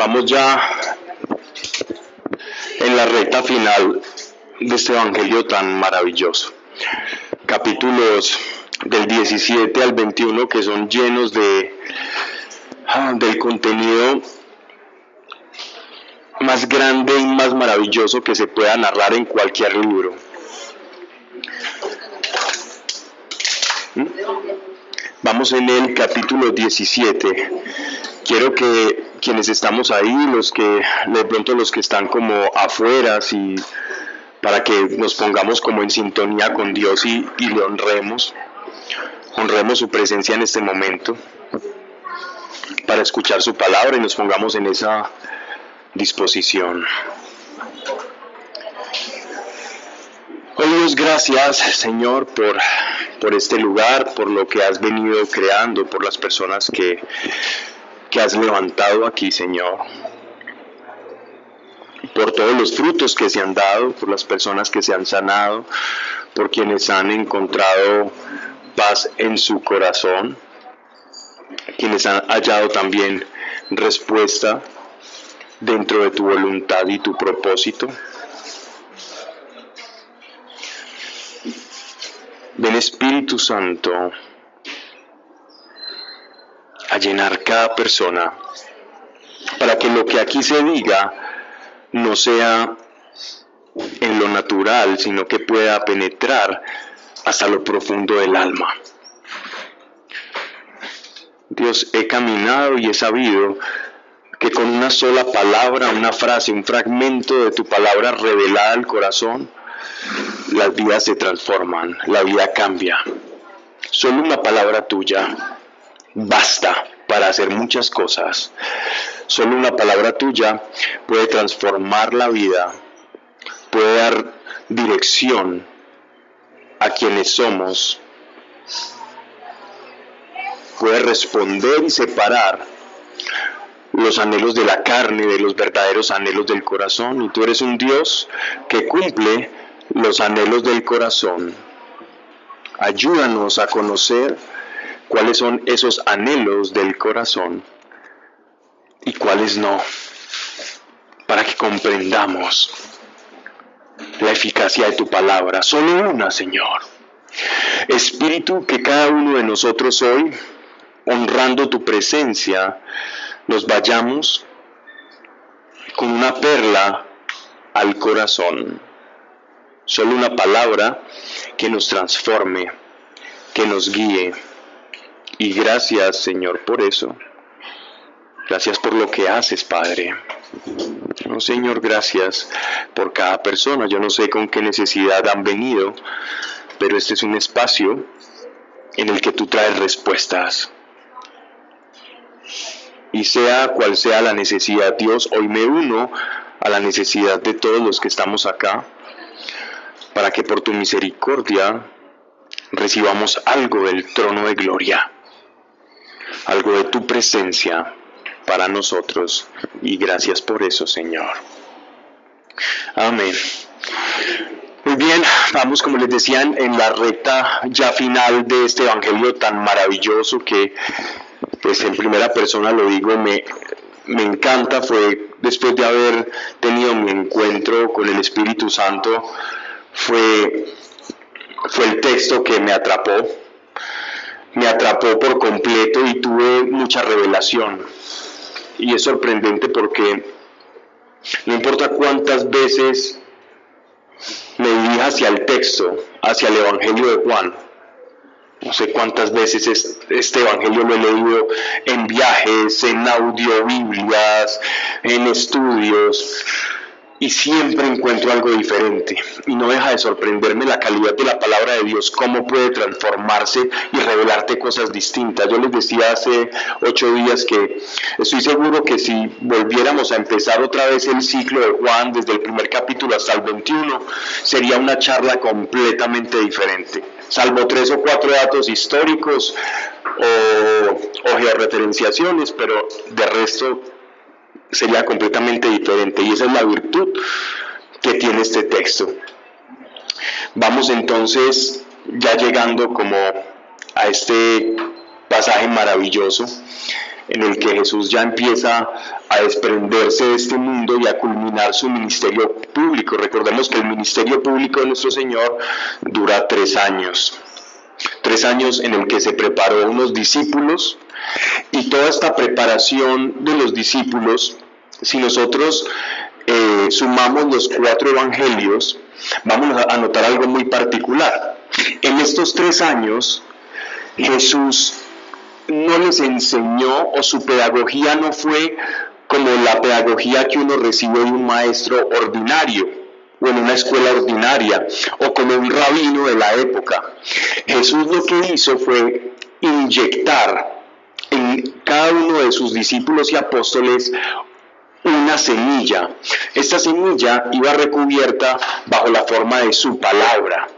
Vamos ya en la recta final de este evangelio tan maravilloso. Capítulos del 17 al 21 que son llenos del contenido más grande y más maravilloso que se pueda narrar en cualquier libro. Vamos en el capítulo 17. Quiero que quienes estamos ahí, los que están como afuera, para que nos pongamos como en sintonía con Dios y le honremos su presencia en este momento, para escuchar su palabra y nos pongamos en esa disposición. Oh Dios, gracias, Señor, por este lugar, por lo que has venido creando, por las personas que has levantado aquí, Señor, por todos los frutos que se han dado, por las personas que se han sanado, por quienes han encontrado paz en su corazón, quienes han hallado también respuesta dentro de tu voluntad y tu propósito. Ven, Espíritu Santo, a llenar cada persona, para que lo que aquí se diga no sea en lo natural, sino que pueda penetrar hasta lo profundo del alma. Dios, he caminado y he sabido que con una sola palabra, una frase, un fragmento de tu palabra revelada al corazón, las vidas se transforman, la vida cambia. Solo una palabra tuya basta para hacer muchas cosas. Solo una palabra tuya puede transformar la vida, puede dar dirección a quienes somos, puede responder y separar los anhelos de la carne de los verdaderos anhelos del corazón. Y tú eres un Dios que cumple los anhelos del corazón. Ayúdanos a conocer cuáles son esos anhelos del corazón y cuáles no, para que comprendamos la eficacia de tu palabra. Solo una, Señor. Espíritu, que cada uno de nosotros hoy, honrando tu presencia, nos vayamos con una perla al corazón. Solo una palabra que nos transforme, que nos guíe. Y gracias, Señor, por eso. Gracias por lo que haces, Padre. Oh, Señor, gracias por cada persona. Yo no sé con qué necesidad han venido, pero este es un espacio en el que tú traes respuestas. Y sea cual sea la necesidad, Dios, hoy me uno a la necesidad de todos los que estamos acá, para que por tu misericordia recibamos algo del trono de gloria, algo de tu presencia para nosotros, y gracias por eso, Señor. Amén. Muy bien, vamos, como les decía, en la recta ya final de este evangelio tan maravilloso que, pues, en primera persona lo digo, me encanta. Fue después de haber tenido mi encuentro con el Espíritu Santo, fue el texto que me atrapó por completo y tuve mucha revelación. Y es sorprendente porque no importa cuántas veces me dirija hacia el texto, hacia el Evangelio de Juan, no sé cuántas veces este Evangelio lo he leído en viajes, en audiobiblias, en estudios, y siempre encuentro algo diferente. Y no deja de sorprenderme la calidad de la palabra de Dios, cómo puede transformarse y revelarte cosas distintas. Yo les decía hace 8 días que estoy seguro que si volviéramos a empezar otra vez el ciclo de Juan, desde el primer capítulo hasta el 21, sería una charla completamente diferente. Salvo 3 o 4 datos históricos o georreferenciaciones, pero de resto sería completamente diferente, y esa es la virtud que tiene este texto. Vamos entonces ya llegando como a este pasaje maravilloso en el que Jesús ya empieza a desprenderse de este mundo y a culminar su ministerio público. Recordemos que el ministerio público de nuestro Señor dura 3 años. 3 años en el que se preparó unos discípulos, y toda esta preparación de los discípulos, si nosotros sumamos los 4 evangelios, vamos a notar algo muy particular. En estos 3 años, Jesús no les enseñó, o su pedagogía no fue como la pedagogía que uno recibe de un maestro ordinario o en una escuela ordinaria o como un rabino de la época. Jesús lo que hizo fue inyectar en cada uno de sus discípulos y apóstoles una semilla. Esta semilla iba recubierta bajo la forma de su palabra.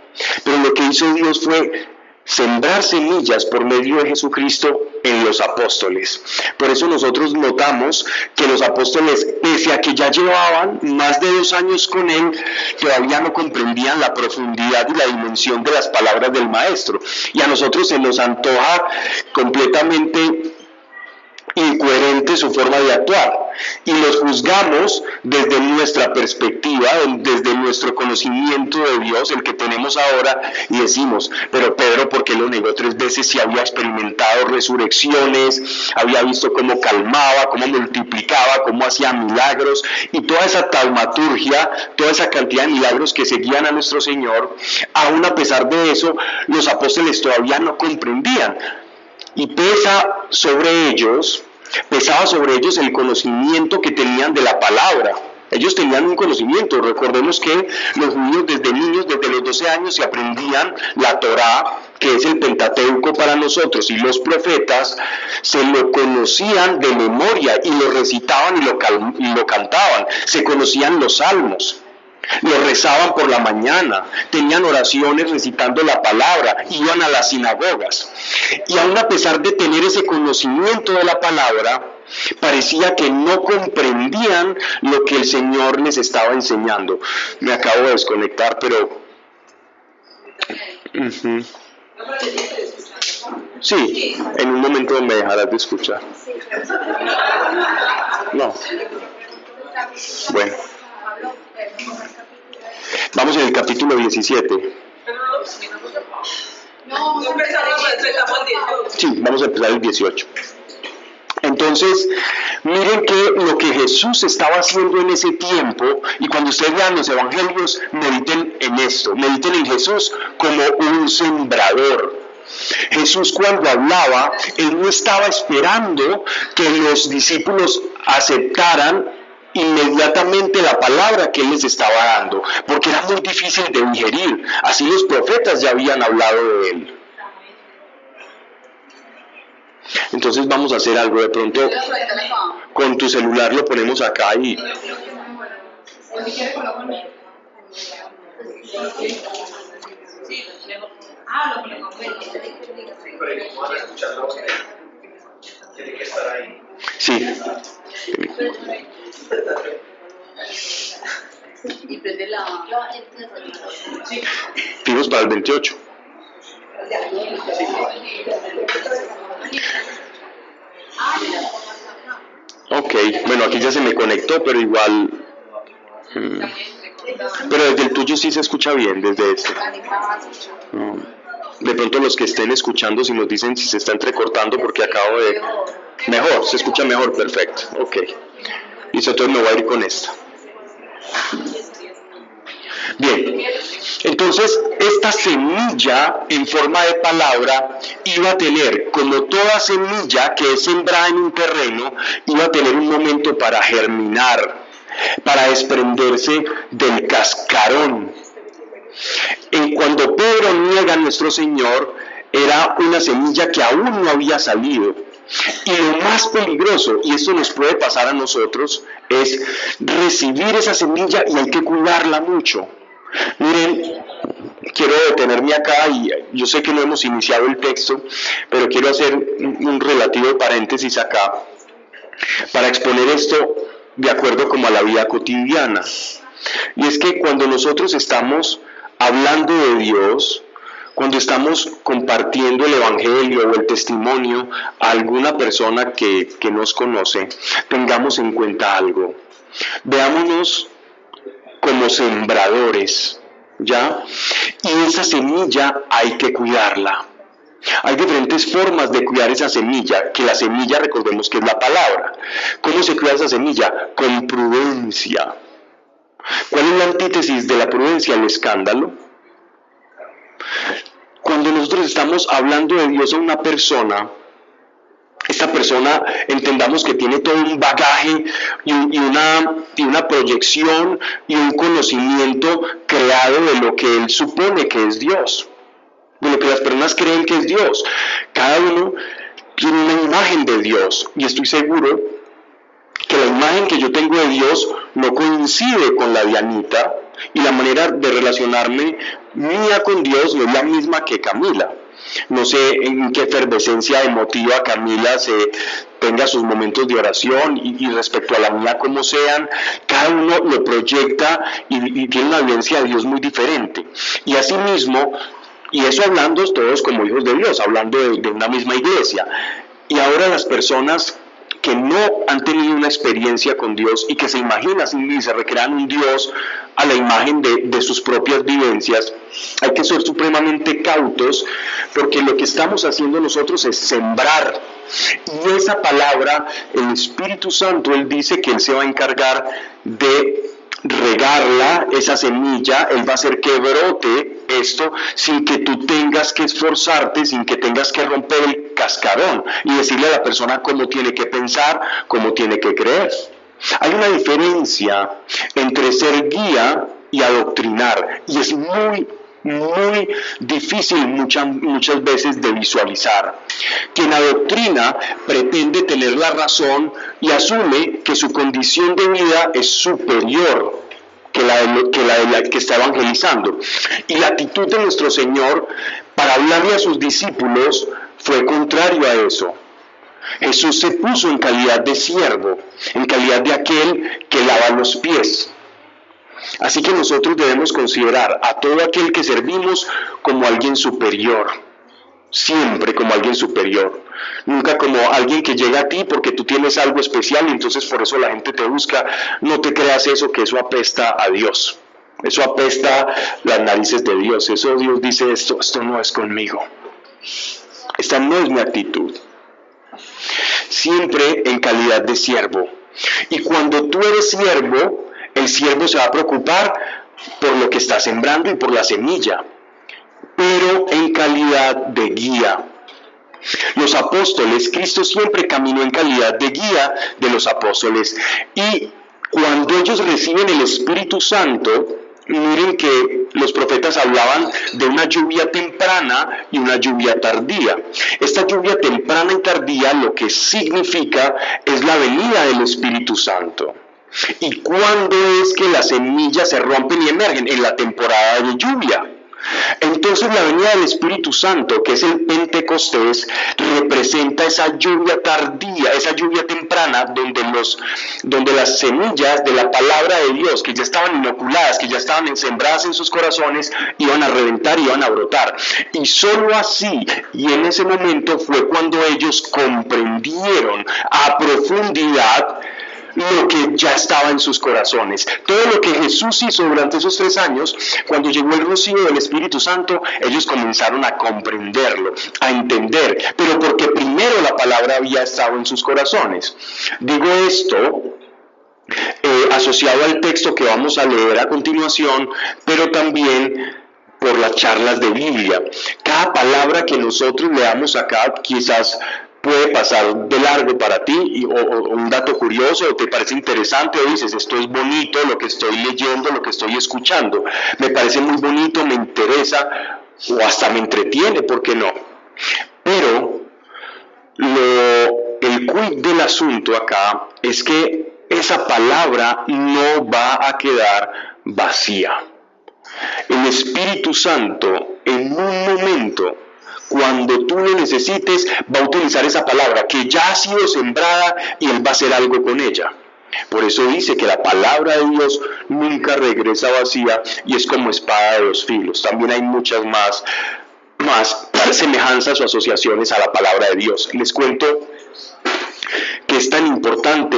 Pero lo que hizo Dios fue sembrar semillas por medio de Jesucristo en los apóstoles. Por eso nosotros notamos que los apóstoles, pese a que ya llevaban más de 2 años con Él, todavía no comprendían la profundidad y la dimensión de las palabras del Maestro. Y a nosotros se nos antoja completamente incoherente su forma de actuar, y los juzgamos desde nuestra perspectiva, desde nuestro conocimiento de Dios, el que tenemos ahora, y decimos, pero Pedro, ¿por qué lo negó 3 veces si había experimentado resurrecciones, había visto cómo calmaba, cómo multiplicaba, cómo hacía milagros, y toda esa taumaturgia, toda esa cantidad de milagros que seguían a nuestro Señor? Aún a pesar de eso, los apóstoles todavía no comprendían. Y pesaba sobre ellos el conocimiento que tenían de la palabra. Ellos tenían un conocimiento. Recordemos que los niños, desde los 12 años, se aprendían la Torá, que es el Pentateuco para nosotros, y los profetas se lo conocían de memoria y lo recitaban y lo cantaban. Se conocían los salmos. Lo rezaban por la mañana, tenían oraciones recitando la palabra, iban a las sinagogas. Y aún a pesar de tener ese conocimiento de la palabra, parecía que no comprendían lo que el Señor les estaba enseñando. Me acabo de desconectar, pero... Sí, en un momento me dejarás de escuchar. No. Bueno. Vamos en el capítulo 17. Sí, vamos a empezar el 18. Entonces, miren que lo que Jesús estaba haciendo en ese tiempo, y cuando ustedes vean los evangelios, mediten en esto, mediten en Jesús como un sembrador. Jesús, cuando hablaba, Él no estaba esperando que los discípulos aceptaran inmediatamente la palabra que Él les estaba dando, porque era muy difícil de digerir. Así los profetas ya habían hablado de Él. Entonces vamos a hacer algo. De pronto con tu celular lo ponemos acá y... Sí. Y prende la... Fuimos para el 28. Ok, bueno, aquí ya se me conectó, pero igual... Pero desde el tuyo sí se escucha bien, desde este. No. De pronto los que estén escuchando, si nos dicen si se está entrecortando, porque acabo de... Mejor, se escucha mejor, perfecto. Ok. Listo, entonces me voy a ir con esta. Bien, entonces esta semilla en forma de palabra iba a tener, como toda semilla que es sembrada en un terreno, iba a tener un momento para germinar, para desprenderse del cascarón. Cuando Pedro niega a nuestro Señor, era una semilla que aún no había salido. Y lo más peligroso, y esto nos puede pasar a nosotros, es recibir esa semilla y hay que cuidarla mucho. Miren, quiero detenerme acá y yo sé que no hemos iniciado el texto, pero quiero hacer un relativo paréntesis acá para exponer esto de acuerdo como a la vida cotidiana. Y es que cuando nosotros estamos hablando de Dios, Cuando estamos compartiendo el Evangelio o el testimonio a alguna persona que nos conoce, tengamos en cuenta algo. Veámonos como sembradores, ¿ya? Y esa semilla hay que cuidarla. Hay diferentes formas de cuidar esa semilla, que la semilla, recordemos que es la palabra. ¿Cómo se cuida esa semilla? Con prudencia. ¿Cuál es la antítesis de la prudencia? El escándalo. Cuando nosotros estamos hablando de Dios a una persona, esta persona entendamos que tiene todo un bagaje y una proyección y un conocimiento creado de lo que él supone que es Dios, de lo que las personas creen que es Dios. Cada uno tiene una imagen de Dios y estoy seguro que la imagen que yo tengo de Dios no coincide con la de Anita, y la manera de relacionarme mía con Dios no es la misma que Camila. No sé en qué efervescencia emotiva Camila tenga sus momentos de oración y respecto a la mía como sean, cada uno lo proyecta y tiene una vivencia de Dios muy diferente. Y asimismo, y eso hablando todos como hijos de Dios, hablando de una misma iglesia. Y ahora las personas que no han tenido una experiencia con Dios y que se imaginan y se recrean un Dios a la imagen de sus propias vivencias, hay que ser supremamente cautos, porque lo que estamos haciendo nosotros es sembrar. Y esa palabra, el Espíritu Santo, Él dice que Él se va a encargar de regarla, esa semilla. Él va a hacer que brote esto sin que tú tengas que esforzarte, sin que tengas que romper el cascarón y decirle a la persona cómo tiene que pensar, cómo tiene que creer. Hay una diferencia entre ser guía y adoctrinar, y es muy difícil muchas veces de visualizar. Quien adoctrina pretende tener la razón y asume que su condición de vida es superior que la que está evangelizando. Y la actitud de nuestro Señor para hablarle a sus discípulos fue contrario a eso. Jesús se puso en calidad de siervo, en calidad de aquel que lava los pies. Así que nosotros debemos considerar a todo aquel que servimos como alguien superior, siempre como alguien superior, nunca como alguien que llega a ti porque tú tienes algo especial y entonces por eso la gente te busca. No te creas eso, que eso apesta a Dios, eso apesta las narices de Dios. Eso Dios dice, esto no es conmigo, esta no es mi actitud. Siempre en calidad de siervo. Y cuando tú eres siervo, el siervo se va a preocupar por lo que está sembrando y por la semilla, pero en calidad de guía. Los apóstoles, Cristo siempre caminó en calidad de guía de los apóstoles, y cuando ellos reciben el Espíritu Santo, miren que los profetas hablaban de una lluvia temprana y una lluvia tardía. Esta lluvia temprana y tardía lo que significa es la venida del Espíritu Santo. ¿Y cuándo es que las semillas se rompen y emergen? En la temporada de lluvia. Entonces la venida del Espíritu Santo, que es el Pentecostés, representa esa lluvia tardía, esa lluvia temprana, donde las semillas de la palabra de Dios, que ya estaban inoculadas, que ya estaban sembradas en sus corazones, iban a reventar, iban a brotar. Y solo así, y en ese momento fue cuando ellos comprendieron a profundidad lo que ya estaba en sus corazones. Todo lo que Jesús hizo durante esos 3 años, cuando llegó el rocío del Espíritu Santo, ellos comenzaron a comprenderlo, a entender, pero porque primero la palabra había estado en sus corazones. Digo esto asociado al texto que vamos a leer a continuación, pero también por las charlas de Biblia. Cada palabra que nosotros leamos acá quizás puede pasar de largo para ti, o un dato curioso, o te parece interesante, o dices, esto es bonito, lo que estoy leyendo, lo que estoy escuchando, me parece muy bonito, me interesa, o hasta me entretiene, ¿por qué no? Pero el quid del asunto acá es que esa palabra no va a quedar vacía. El Espíritu Santo, en un momento, cuando tú lo necesites, va a utilizar esa palabra que ya ha sido sembrada y Él va a hacer algo con ella. Por eso dice que la palabra de Dios nunca regresa vacía y es como espada de 2 filos. También hay muchas más más semejanzas o asociaciones a la palabra de Dios. Les cuento que es tan importante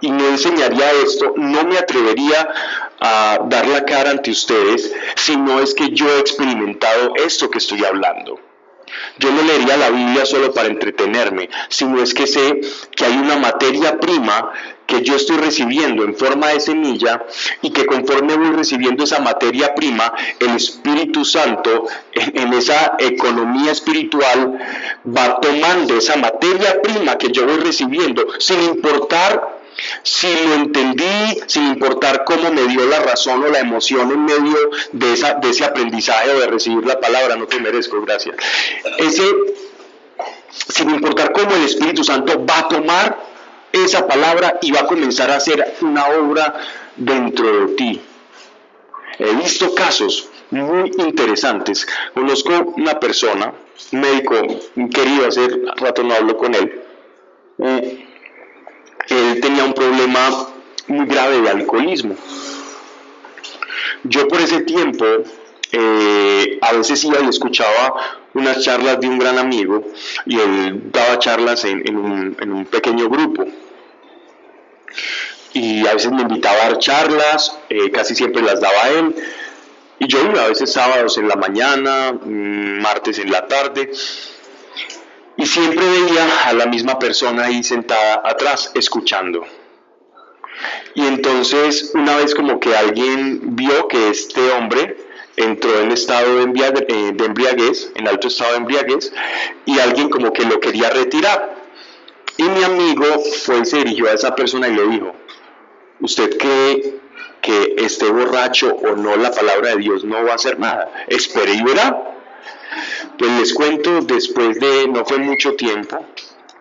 y no enseñaría esto, no me atrevería a dar la cara ante ustedes si no es que yo he experimentado esto que estoy hablando. Yo no leería la Biblia solo para entretenerme, sino es que sé que hay una materia prima que yo estoy recibiendo en forma de semilla y que conforme voy recibiendo esa materia prima, el Espíritu Santo en esa economía espiritual va tomando esa materia prima que yo voy recibiendo, sin importar si lo entendí, sin importar cómo me dio la razón o la emoción en medio de ese aprendizaje o de recibir la palabra. No te merezco, gracias. Sin importar cómo el Espíritu Santo va a tomar esa palabra y va a comenzar a hacer una obra dentro de ti. He visto casos muy interesantes. Conozco una persona, un médico querido, hace rato no hablo con él. Él tenía un problema muy grave de alcoholismo. Yo por ese tiempo a veces iba y escuchaba unas charlas de un gran amigo y él daba charlas en un pequeño grupo. Y a veces me invitaba a dar charlas, casi siempre las daba él. Y yo iba a veces sábados en la mañana, martes en la tarde. Y siempre veía a la misma persona ahí sentada atrás, escuchando. Y entonces, una vez como que alguien vio que este hombre entró en estado de embriaguez, en alto estado de embriaguez, y alguien como que lo quería retirar. Y mi amigo fue y se dirigió a esa persona y le dijo: ¿usted cree que esté borracho o no, la palabra de Dios no va a hacer nada? Espere y verá. Pues les cuento, después de, no fue mucho tiempo,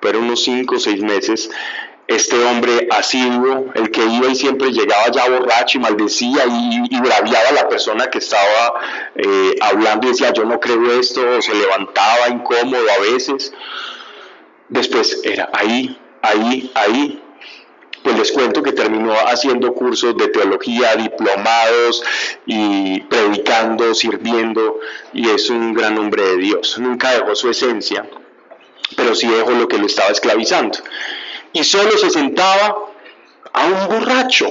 fueron unos 5 o 6 meses, este hombre asiduo, el que iba y siempre llegaba ya borracho y maldecía y braviaba a la persona que estaba hablando y decía: yo no creo esto, o se levantaba incómodo a veces. Después era ahí. Pues les cuento que terminó haciendo cursos de teología, diplomados y predicando, sirviendo, y es un gran hombre de Dios. Nunca dejó su esencia, pero sí dejó lo que lo estaba esclavizando. Y solo se sentaba a un borracho,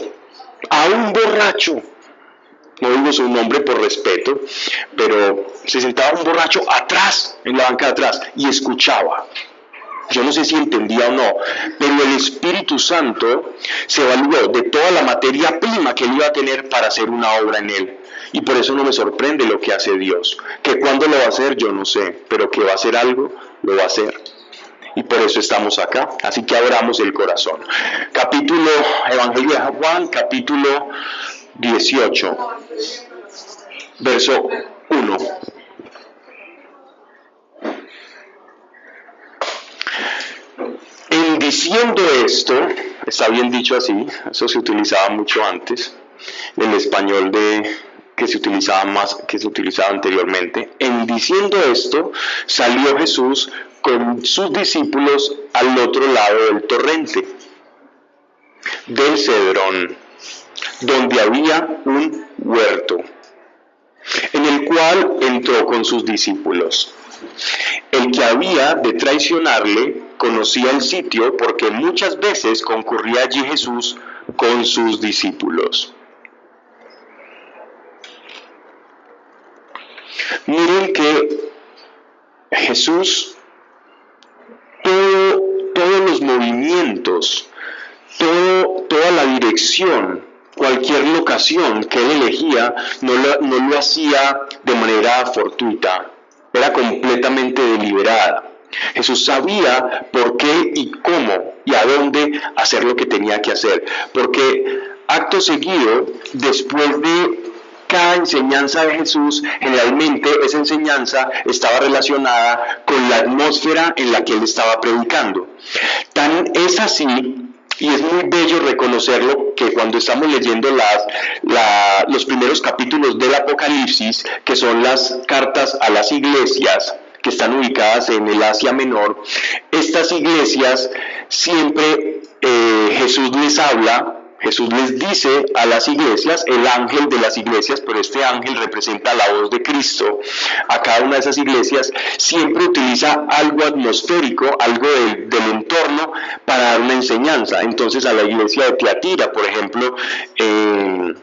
no digo su nombre por respeto, pero se sentaba un borracho atrás, en la banca de atrás, y escuchaba. Yo no sé si entendía o no, pero el Espíritu Santo se valió de toda la materia prima que él iba a tener para hacer una obra en él. Y por eso no me sorprende lo que hace Dios. Que cuándo lo va a hacer, yo no sé, pero que va a hacer algo, lo va a hacer. Y por eso estamos acá. Así que abramos el corazón. Evangelio de Juan, capítulo 18, verso 1. En diciendo esto, está bien dicho así, eso se utilizaba mucho antes, el español que se utilizaba anteriormente. En diciendo esto, salió Jesús con sus discípulos al otro lado del torrente, del Cedrón, donde había un huerto, en el cual entró con sus discípulos. El que había de traicionarle conocía el sitio, porque muchas veces concurría allí Jesús con sus discípulos. Miren que Jesús, todos los movimientos, toda la dirección, cualquier locación que él elegía, no lo hacía de manera fortuita, era completamente deliberada. Jesús sabía por qué y cómo y a dónde hacer lo que tenía que hacer, porque acto seguido, después de cada enseñanza de Jesús, generalmente esa enseñanza estaba relacionada con la atmósfera en la que él estaba predicando. Tan es así, y es muy bello reconocerlo, que cuando estamos leyendo los primeros capítulos del Apocalipsis, que son las cartas a las iglesias que están ubicadas en el Asia Menor, estas iglesias siempre Jesús les habla Jesús les dice a las iglesias, el ángel de las iglesias, pero este ángel representa la voz de Cristo, a cada una de esas iglesias, siempre utiliza algo atmosférico, algo del entorno para dar una enseñanza. Entonces a la iglesia de Tiatira, por ejemplo, en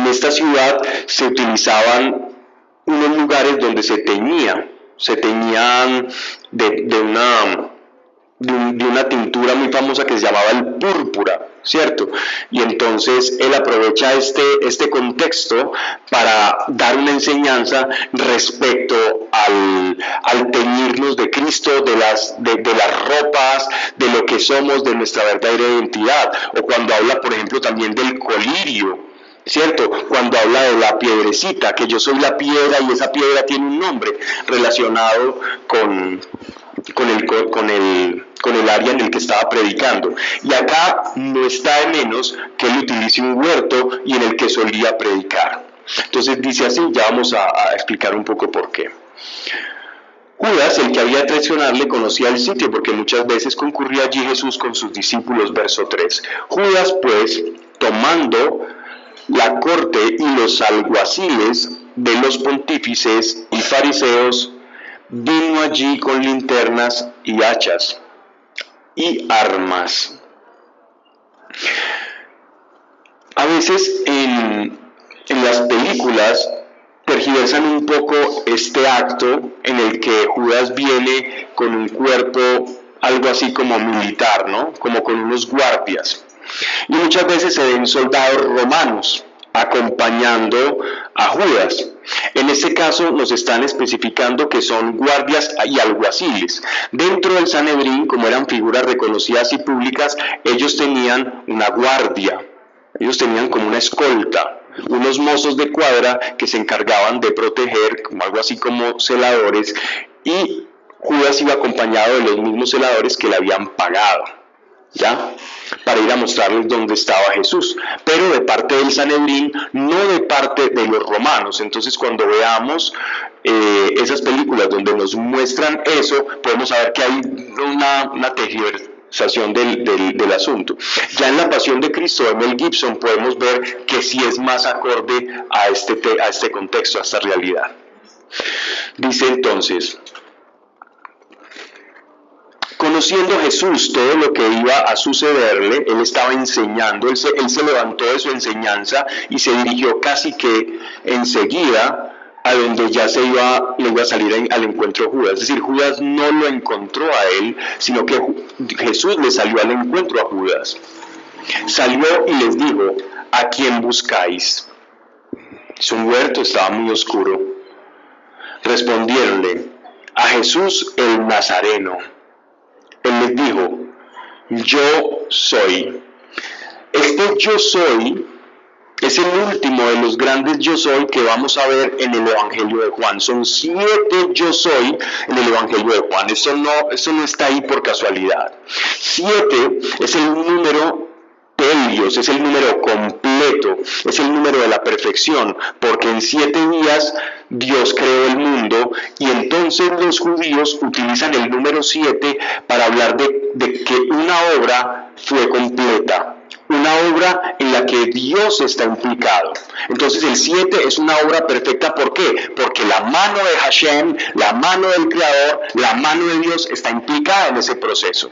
esta ciudad se utilizaban unos lugares donde se teñían de una tintura muy famosa que se llamaba el púrpura, ¿cierto? Y entonces él aprovecha este contexto para dar una enseñanza respecto al teñirnos de Cristo, de las ropas, de lo que somos, de nuestra verdadera identidad. O cuando habla, por ejemplo, también del colirio, ¿cierto? Cuando habla de la piedrecita, que yo soy la piedra y esa piedra tiene un nombre relacionado con el área en el que estaba predicando. Y acá no está de menos que él utilice un huerto y en el que solía predicar. Entonces dice así, ya vamos a explicar un poco por qué. Judas, el que había de traicionarle, conocía el sitio porque muchas veces concurría allí Jesús con sus discípulos, verso 3. Judas, pues, tomando la corte y los alguaciles de los pontífices y fariseos, vino allí con linternas y hachas y armas. A veces en las películas tergiversan un poco este acto en el que Judas viene con un cuerpo algo así como militar, ¿no? Como con unos guardias. Y muchas veces se ven soldados romanos acompañando a Judas. En este caso nos están especificando que son guardias y alguaciles. Dentro del Sanedrín, como eran figuras reconocidas y públicas, ellos tenían una guardia, ellos tenían como una escolta, unos mozos de cuadra que se encargaban de proteger, como algo así como celadores, y Judas iba acompañado de los mismos celadores que le habían pagado, ¿ya? Para ir a mostrarles dónde estaba Jesús, pero de parte del Sanedrín, no de parte de los romanos. Entonces cuando veamos esas películas donde nos muestran eso, podemos saber que hay una tergiversación del asunto. Ya en La Pasión de Cristo de Mel Gibson podemos ver que sí es más acorde a este contexto, a esta realidad. Dice entonces: conociendo Jesús todo lo que iba a sucederle, él estaba enseñando, él se levantó de su enseñanza y se dirigió casi que enseguida a donde ya le iba a salir al encuentro Judas. Es decir, Judas no lo encontró a él, sino que Jesús le salió al encuentro a Judas. Salió y les dijo: ¿a quién buscáis? Es un huerto, estaba muy oscuro. Respondieronle: a Jesús el Nazareno. Él les dijo: yo soy. Este yo soy es el último de los grandes yo soy que vamos a ver en el Evangelio de Juan. Son 7 yo soy en el Evangelio de Juan. Eso no está ahí por casualidad. 7 es el número Dios, es el número completo, es el número de la perfección, porque en 7 días Dios creó el mundo, y entonces los judíos utilizan el número 7 para hablar de que una obra fue completa, una obra en la que Dios está implicado. Entonces el 7 es una obra perfecta. ¿Por qué? Porque la mano de Hashem, la mano del Creador, la mano de Dios está implicada en ese proceso.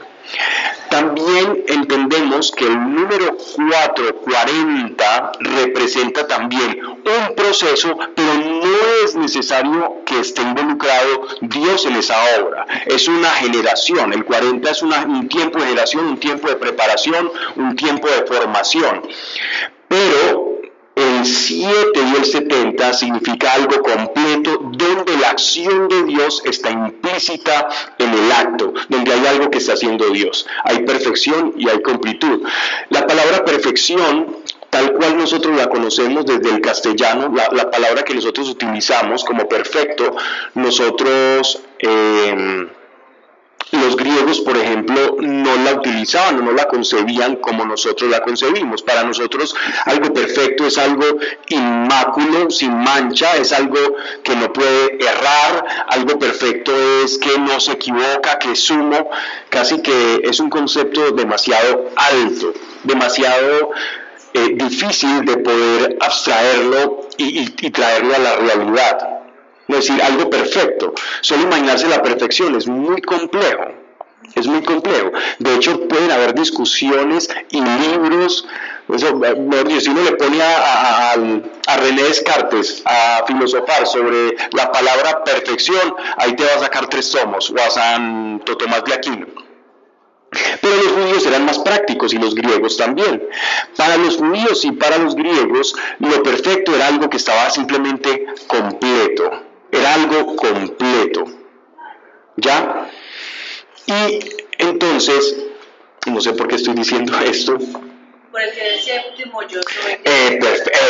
También entendemos que el número 440 representa también un proceso, pero no es necesario que esté involucrado Dios en esa obra. Es una generación. El 40 es un tiempo de generación, un tiempo de preparación, un tiempo de formación. Pero el 7 y el 70 significa algo completo, donde la acción de Dios está implícita en el acto, donde hay algo que está haciendo Dios. Hay perfección y hay completud. La palabra perfección, tal cual nosotros la conocemos desde el castellano, la palabra que nosotros utilizamos como perfecto, nosotros... los griegos, por ejemplo, no la utilizaban o no la concebían como nosotros la concebimos. Para nosotros algo perfecto es algo inmáculo, sin mancha, es algo que no puede errar, algo perfecto es que no se equivoca, que es sumo, casi que es un concepto demasiado alto. demasiado difícil de poder abstraerlo y traerlo a la realidad. Es decir, algo perfecto. Solo imaginarse la perfección es muy complejo. Es muy complejo. De hecho, pueden haber discusiones y libros. Eso, si uno le pone a René Descartes a filosofar sobre la palabra perfección, ahí te va a sacar 3 tomos, o a Santo Tomás de Aquino. Pero los judíos eran más prácticos y los griegos también. Para los judíos y para los griegos, lo perfecto era algo que estaba simplemente completo. Era algo completo. ¿Ya? Y entonces, no sé por qué estoy diciendo esto. Por el que el séptimo yo soy.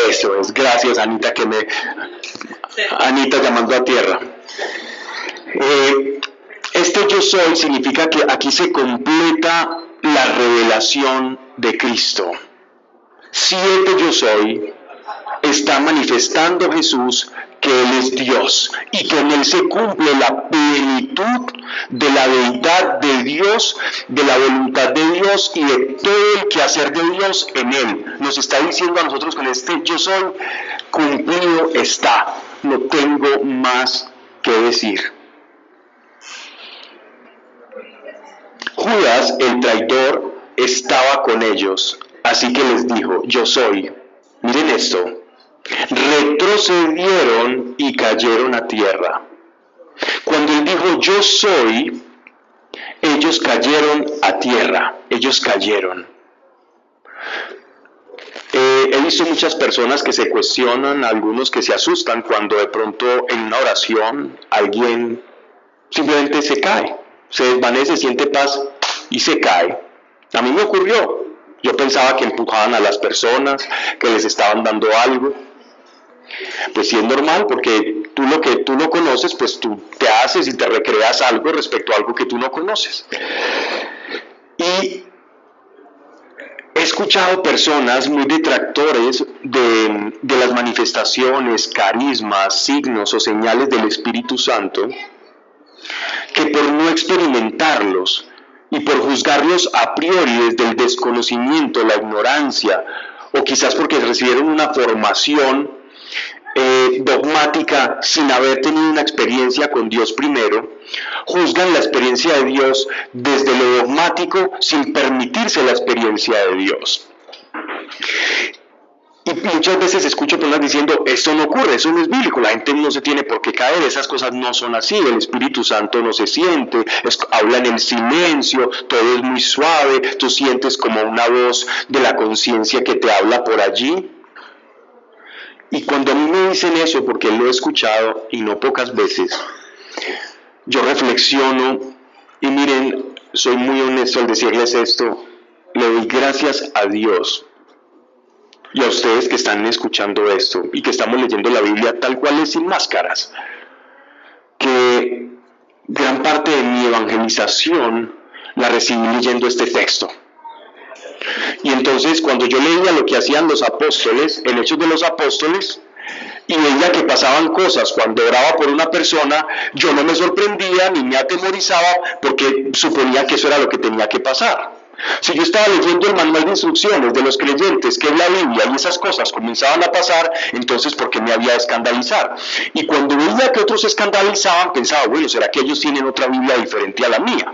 Eso es, gracias Anita, Anita llamando a tierra. Este yo soy significa que aquí se completa la revelación de Cristo. 7 yo soy está manifestando Jesús que Él es Dios y que en Él se cumple la plenitud de la deidad de Dios, de la voluntad de Dios y de todo el quehacer de Dios en Él. Nos está diciendo a nosotros con este yo soy, cumplido está, no tengo más que decir. Judas, el traidor, estaba con ellos, así que les dijo, yo soy. Miren esto. Retrocedieron y cayeron a tierra. Cuando él dijo yo soy, ellos cayeron a tierra, ellos cayeron. He visto muchas personas que se cuestionan, algunos que se asustan cuando de pronto en una oración alguien simplemente se cae, se desvanece, siente paz y se cae. A mí me ocurrió. Yo pensaba que empujaban a las personas, que les estaban dando algo. Pues sí es normal, porque tú lo que tú no conoces, pues tú te haces y te recreas algo respecto a algo que tú no conoces. Y he escuchado personas muy detractores de las manifestaciones, carismas, signos o señales del Espíritu Santo, que por no experimentarlos y por juzgarlos a priori desde el desconocimiento, la ignorancia, o quizás porque recibieron una formación dogmática sin haber tenido una experiencia con Dios primero, juzgan la experiencia de Dios desde lo dogmático sin permitirse la experiencia de Dios. Y muchas veces escucho personas diciendo, esto no ocurre, eso no es bíblico, la gente no se tiene por qué caer, esas cosas no son así, el Espíritu Santo no se siente, habla en el silencio, todo es muy suave, tú sientes como una voz de la conciencia que te habla por allí. Y cuando a mí me dicen eso, porque lo he escuchado y no pocas veces, yo reflexiono y miren, soy muy honesto al decirles esto, le doy gracias a Dios y a ustedes que están escuchando esto y que estamos leyendo la Biblia tal cual es, sin máscaras, que gran parte de mi evangelización la recibí leyendo este texto. Y entonces cuando yo leía lo que hacían los apóstoles, en Hechos de los Apóstoles, y veía que pasaban cosas cuando oraba por una persona, yo no me sorprendía ni me atemorizaba porque suponía que eso era lo que tenía que pasar. Si yo estaba leyendo el manual de instrucciones de los creyentes, que es la Biblia, y esas cosas comenzaban a pasar, entonces ¿por qué me había de escandalizar? Y cuando veía que otros se escandalizaban, pensaba, bueno, ¿será que ellos tienen otra Biblia diferente a la mía?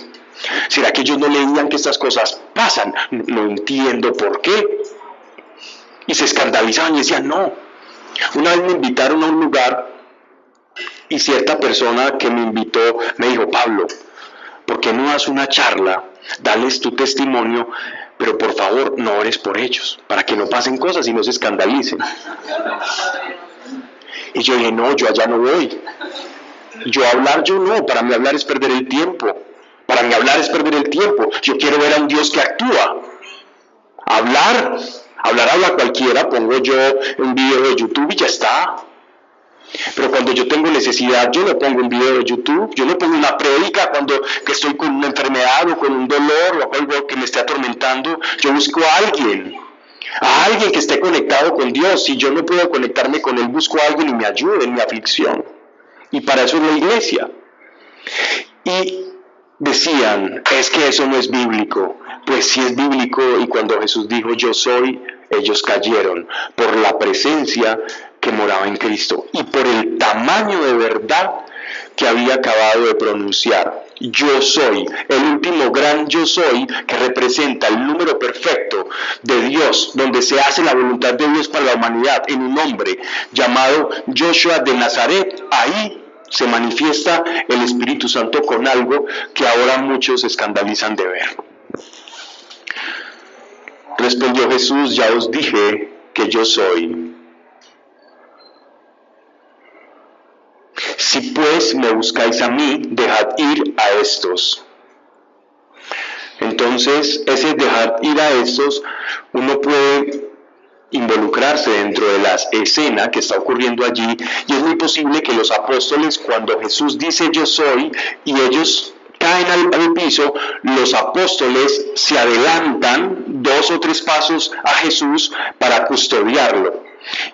¿Será que ellos no leían que estas cosas pasan? No entiendo por qué. Y se escandalizaban y decían, no. Una vez me invitaron a un lugar y cierta persona que me invitó me dijo, Pablo, ¿por qué no das una charla? Dales tu testimonio, pero por favor no ores por ellos, para que no pasen cosas y no se escandalicen. Y yo dije, no, yo allá no voy. Yo no, para mí hablar es perder el tiempo. Para mí hablar es perder el tiempo. Yo quiero ver a un Dios que actúa. Habla cualquiera, pongo yo un video de YouTube y ya está. Pero cuando yo tengo necesidad, yo no pongo un video de YouTube, yo no pongo una prédica que estoy con una enfermedad o con un dolor o algo que me esté atormentando. Yo busco a alguien que esté conectado con Dios. Si yo no puedo conectarme con Él, busco a alguien y me ayude en mi aflicción. Y para eso es la iglesia. Y decían, es que eso no es bíblico. Pues sí es bíblico, y cuando Jesús dijo yo soy, ellos cayeron por la presencia que moraba en Cristo y por el tamaño de verdad que había acabado de pronunciar. Yo soy, el último gran yo soy, que representa el número perfecto de Dios, donde se hace la voluntad de Dios para la humanidad en un hombre llamado Joshua de Nazaret. Ahí se manifiesta el Espíritu Santo con algo que ahora muchos se escandalizan de ver. Respondió Jesús, ya os dije que yo soy. Si pues me buscáis a mí, dejad ir a estos. Entonces, ese dejar ir a estos, uno puede involucrarse dentro de la escena que está ocurriendo allí, y es muy posible que los apóstoles, cuando Jesús dice yo soy, y ellos caen al piso, los apóstoles se adelantan 2 o 3 pasos a Jesús para custodiarlo.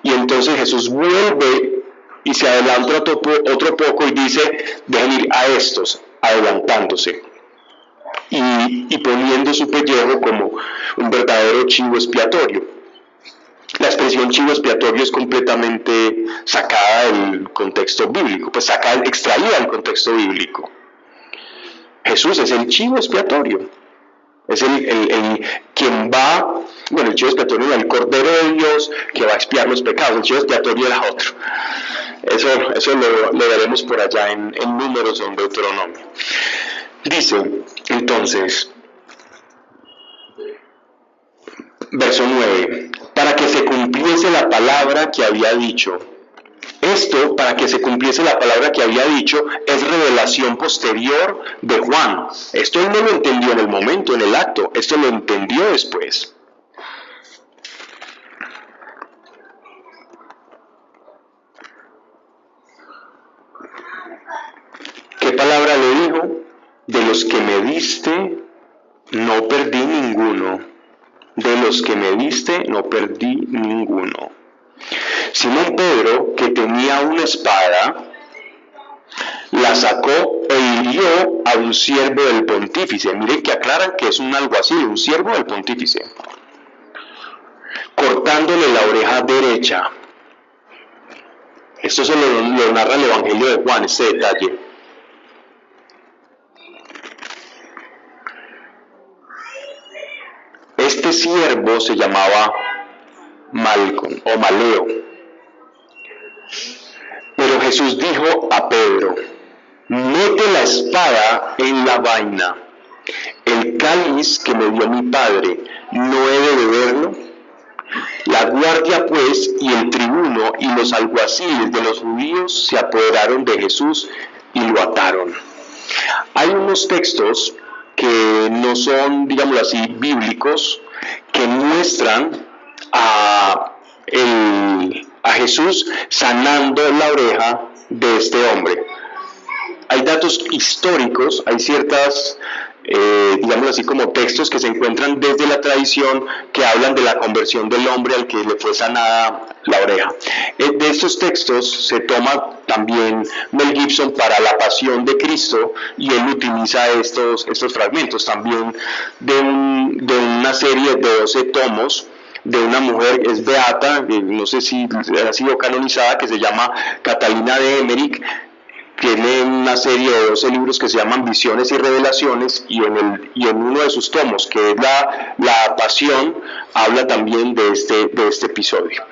Y entonces Jesús vuelve y se adelanta otro poco y dice, dejen ir a estos, adelantándose. Y poniendo su pellejo como un verdadero chivo expiatorio. La expresión chivo expiatorio es completamente sacada del contexto bíblico, pues extraída del contexto bíblico. Jesús es el chivo expiatorio, es el quien va, bueno, el chivo expiatorio era el Cordero de Dios que va a expiar los pecados, el chivo expiatorio era otro. Eso lo veremos por allá en Números o en Deuteronomio. Dice, entonces, verso 9, para que se cumpliese la palabra que había dicho. Esto, para que se cumpliese la palabra que había dicho, es revelación posterior de Juan. Esto él no lo entendió en el momento, en el acto, esto lo entendió después. ¿Qué palabra le dijo? De los que me diste, no perdí ninguno. De los que me diste, no perdí ninguno. Simón Pedro, que tenía una espada, la sacó e hirió a un siervo del pontífice. Miren que aclaran que es un alguacil, un siervo del pontífice, cortándole la oreja derecha. Esto se lo narra el Evangelio de Juan, este detalle. Este siervo se llamaba Malcom o Maleo. Pero Jesús dijo a Pedro, mete la espada en la vaina. El cáliz que me dio mi padre, ¿no he de beberlo? La guardia pues y el tribuno y los alguaciles de los judíos se apoderaron de Jesús y lo ataron. Hay unos textos que no son, digámoslo así, bíblicos, que muestran a Jesús sanando la oreja de este hombre. Hay datos históricos, hay ciertas, digámoslo así, como textos que se encuentran desde la tradición que hablan de la conversión del hombre al que le fue sanada la oreja. De estos textos se toma también Mel Gibson para La Pasión de Cristo, y él utiliza estos fragmentos también de una serie de 12 tomos de una mujer, es beata, no sé si ha sido canonizada, que se llama Catalina de Emmerich. Tiene una serie de 12 libros que se llaman Visiones y Revelaciones, y en uno de sus tomos, que es la Pasión, habla también de este episodio.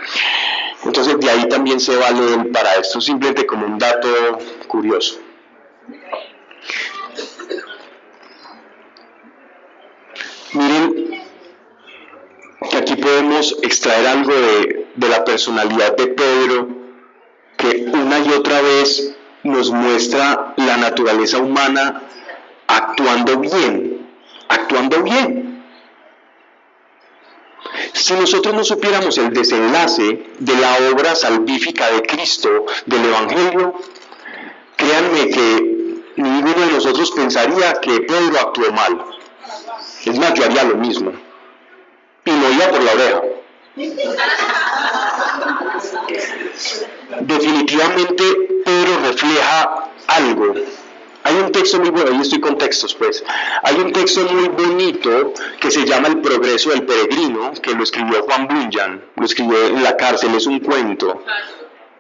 Entonces de ahí también se vale para esto, simplemente como un dato curioso. Miren que aquí podemos extraer algo de la personalidad de Pedro, que una y otra vez nos muestra la naturaleza humana actuando bien. Si nosotros no supiéramos el desenlace de la obra salvífica de Cristo, del Evangelio, créanme que ninguno de nosotros pensaría que Pedro actuó mal. Es más, yo haría lo mismo. Y no iba por la oreja. Definitivamente Pedro refleja algo Hay un texto muy bueno, ahí estoy con textos pues, hay un texto muy bonito que se llama El progreso del peregrino, que lo escribió Juan Bunyan, lo escribió en la cárcel, es un cuento,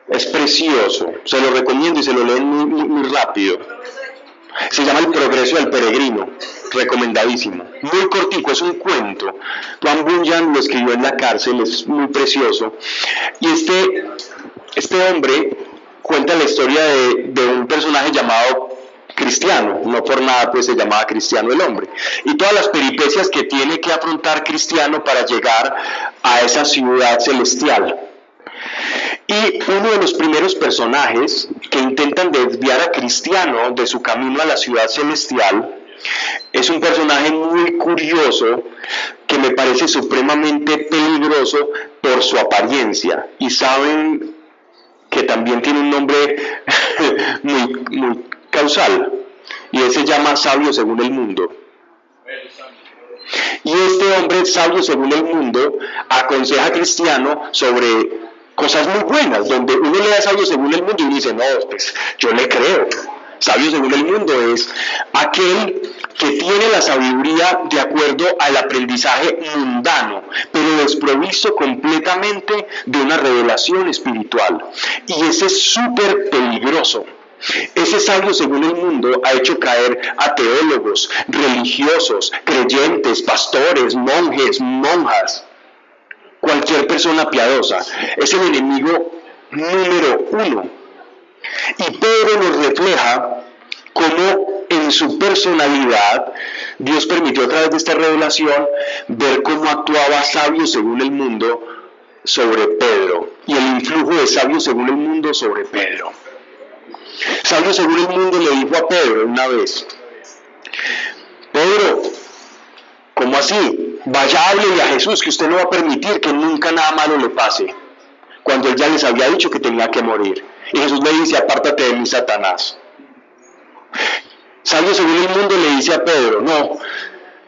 es precioso, se lo recomiendo y se lo leen muy rápido. Se llama El progreso del peregrino, recomendadísimo, muy cortico, es un cuento. Juan Bunyan lo escribió en la cárcel, es muy precioso, y este hombre cuenta la historia de un personaje llamado Cristiano, no por nada pues se llamaba Cristiano el hombre, y todas las peripecias que tiene que afrontar Cristiano para llegar a esa ciudad celestial. Y uno de los primeros personajes que intentan desviar a Cristiano de su camino a la ciudad celestial es un personaje muy curioso que me parece supremamente peligroso por su apariencia, y saben que también tiene un nombre muy causal, y él se llama Sabio según el mundo. Y este hombre, sabio según el mundo, aconseja a Cristiano sobre cosas muy buenas, donde uno le da sabio según el mundo y uno dice, no, pues yo le creo. Sabio según el mundo es aquel que tiene la sabiduría de acuerdo al aprendizaje mundano, pero desprovisto completamente de una revelación espiritual. Y ese es súper peligroso. Ese sabio según el mundo ha hecho caer a teólogos, religiosos, creyentes, pastores, monjes, monjas, cualquier persona piadosa. Es el enemigo número uno. Y Pedro nos refleja cómo en su personalidad Dios permitió a través de esta revelación ver cómo actuaba sabio según el mundo sobre Pedro, y el influjo de sabio según el mundo sobre Pedro. Sabio según el mundo le dijo a Pedro una vez, Pedro, ¿cómo así? Vaya, háblele a Jesús, que usted no va a permitir que nunca nada malo le pase, cuando él ya les había dicho que tenía que morir. Y Jesús le dice, apártate de mí, Satanás. Sabio según el mundo le dice a Pedro, no,